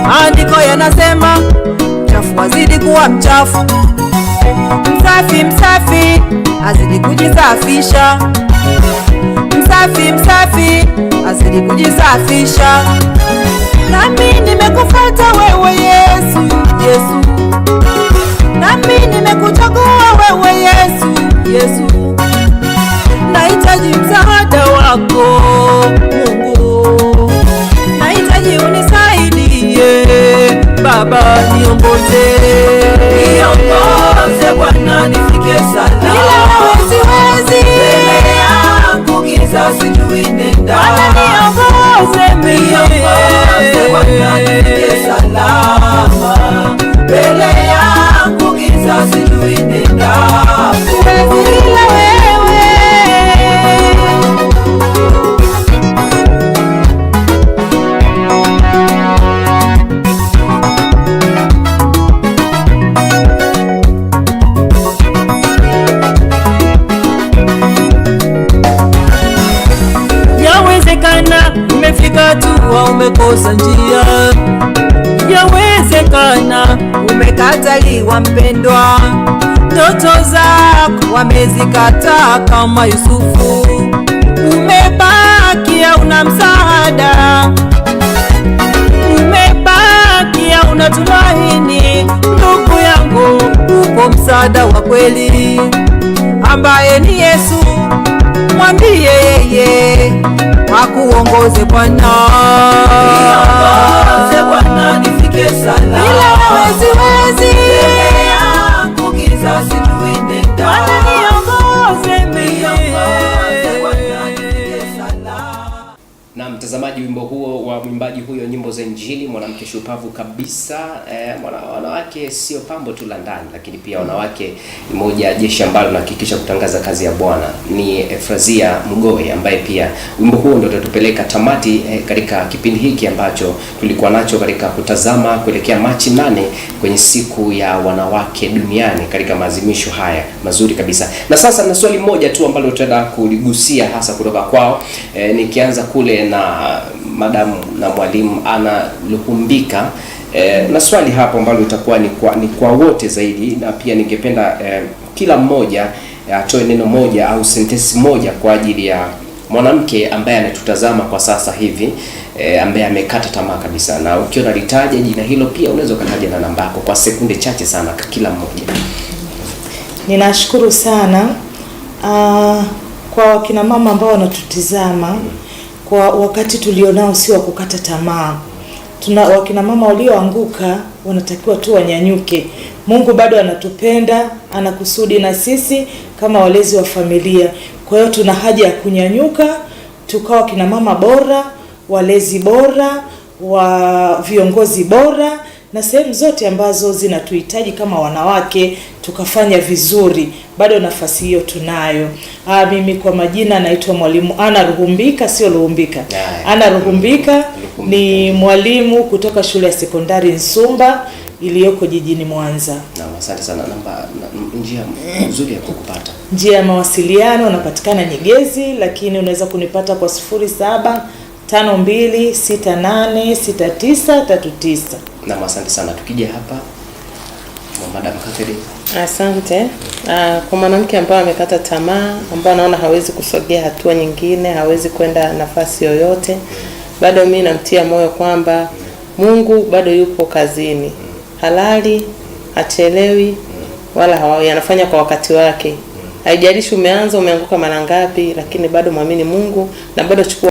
maandiko yanasema mchafu wazidi kuwa mchafu, msafi msafi azidi kujisafisha, msafi msafi azidi kujisafisha. Nami nimekufuata wewe Yesu, Yesu, nami nimekuchagua wewe Yesu, Yesu. Nahitaji msaada wako Mungu, nahitaji unisaidie Baba, niongoze, niongoze Bwana nifike salama, bila wewe siwezi. Mbele yangu giza sijui nenda, Bwana niongoze mimi, niongoze Bwana nifike salama, mbele yangu giza sijui nenda, siwezi bila wewe. Yawezekana umefika hatua umekosa njia, yawezekana umekataliwa mpendwa, ndoto zako wamezikataa kama Yusufu, umebaki hauna msaada, umebaki hauna tumaini. Ndugu yangu, upo msaada wa kweli ambaye ni Yesu, mwambie yeye akuongoze Bwana, niongoze Bwana nifike salama, bila wewe siwezi. Mbele yangu giza sijui nenda, Bwana niongoze mimi, niongoze Bwana nifike salama. Na mtazamaji, wimbo huo wa mwimbaji huyo nyimbo za Injili, mwanamke shupavu kabisa. Wanawake sio pambo tu la ndani, lakini pia wanawake ni moja jeshi ambalo linahakikisha kutangaza kazi ya Bwana. Ni Efrazia Mgoe ambaye pia wimbo huo ndio utatupeleka tamati katika kipindi hiki ambacho tulikuwa nacho katika kutazama kuelekea Machi 8 kwenye siku ya wanawake duniani katika maadhimisho haya mazuri kabisa. Na sasa na swali moja tu ambalo tutaenda kuligusia hasa kutoka kwao, nikianza kule na Madam na Mwalimu Ana Luhumbika. Na swali hapo ambalo litakuwa ni kwa wote zaidi, na pia ningependa kila mmoja atoe neno moja au sentensi moja kwa ajili ya mwanamke ambaye anatutazama kwa sasa hivi, ambaye amekata tamaa kabisa. Na ukiwa unalitaja jina hilo, pia unaweza kutaja na namba yako kwa sekunde chache sana kila mmoja. Ninashukuru sana kwa wakina mama ambao wanatutizama. Kwa wakati tulionao sio wa kukata tamaa. Wakina mama walioanguka wanatakiwa tu wanyanyuke. Mungu bado anatupenda, anakusudi na sisi kama walezi wa familia. Kwa hiyo tuna haja ya kunyanyuka, tukawa kina mama bora, walezi bora, wa viongozi bora, na sehemu zote ambazo zinatuhitaji kama wanawake tukafanya vizuri. Bado nafasi hiyo tunayo. Mimi kwa majina naitwa Mwalimu Ana Luhumbika, sio Luhumbika. Ana Luhumbika ni mwalimu kutoka shule ya sekondari Nsumba iliyoko jijini Mwanza. Asante sana. Njia nzuri ya kukupata. Njia ya mawasiliano unapatikana Nyegezi, lakini unaweza kunipata kwa 07 52686939. Na asante sana. Tukija hapa Madam Catherine. Asante. Kwa mwanamke ambaye amekata tamaa, ambaye anaona hawezi kusogea hatua nyingine, hawezi kwenda nafasi yoyote, bado mimi namtia moyo kwamba Mungu bado yupo kazini. Halali, hachelewi wala yanafanya kwa wakati wake. Haijalishi umeanza umeanguka mara ngapi, lakini bado muamini Mungu na bado chukua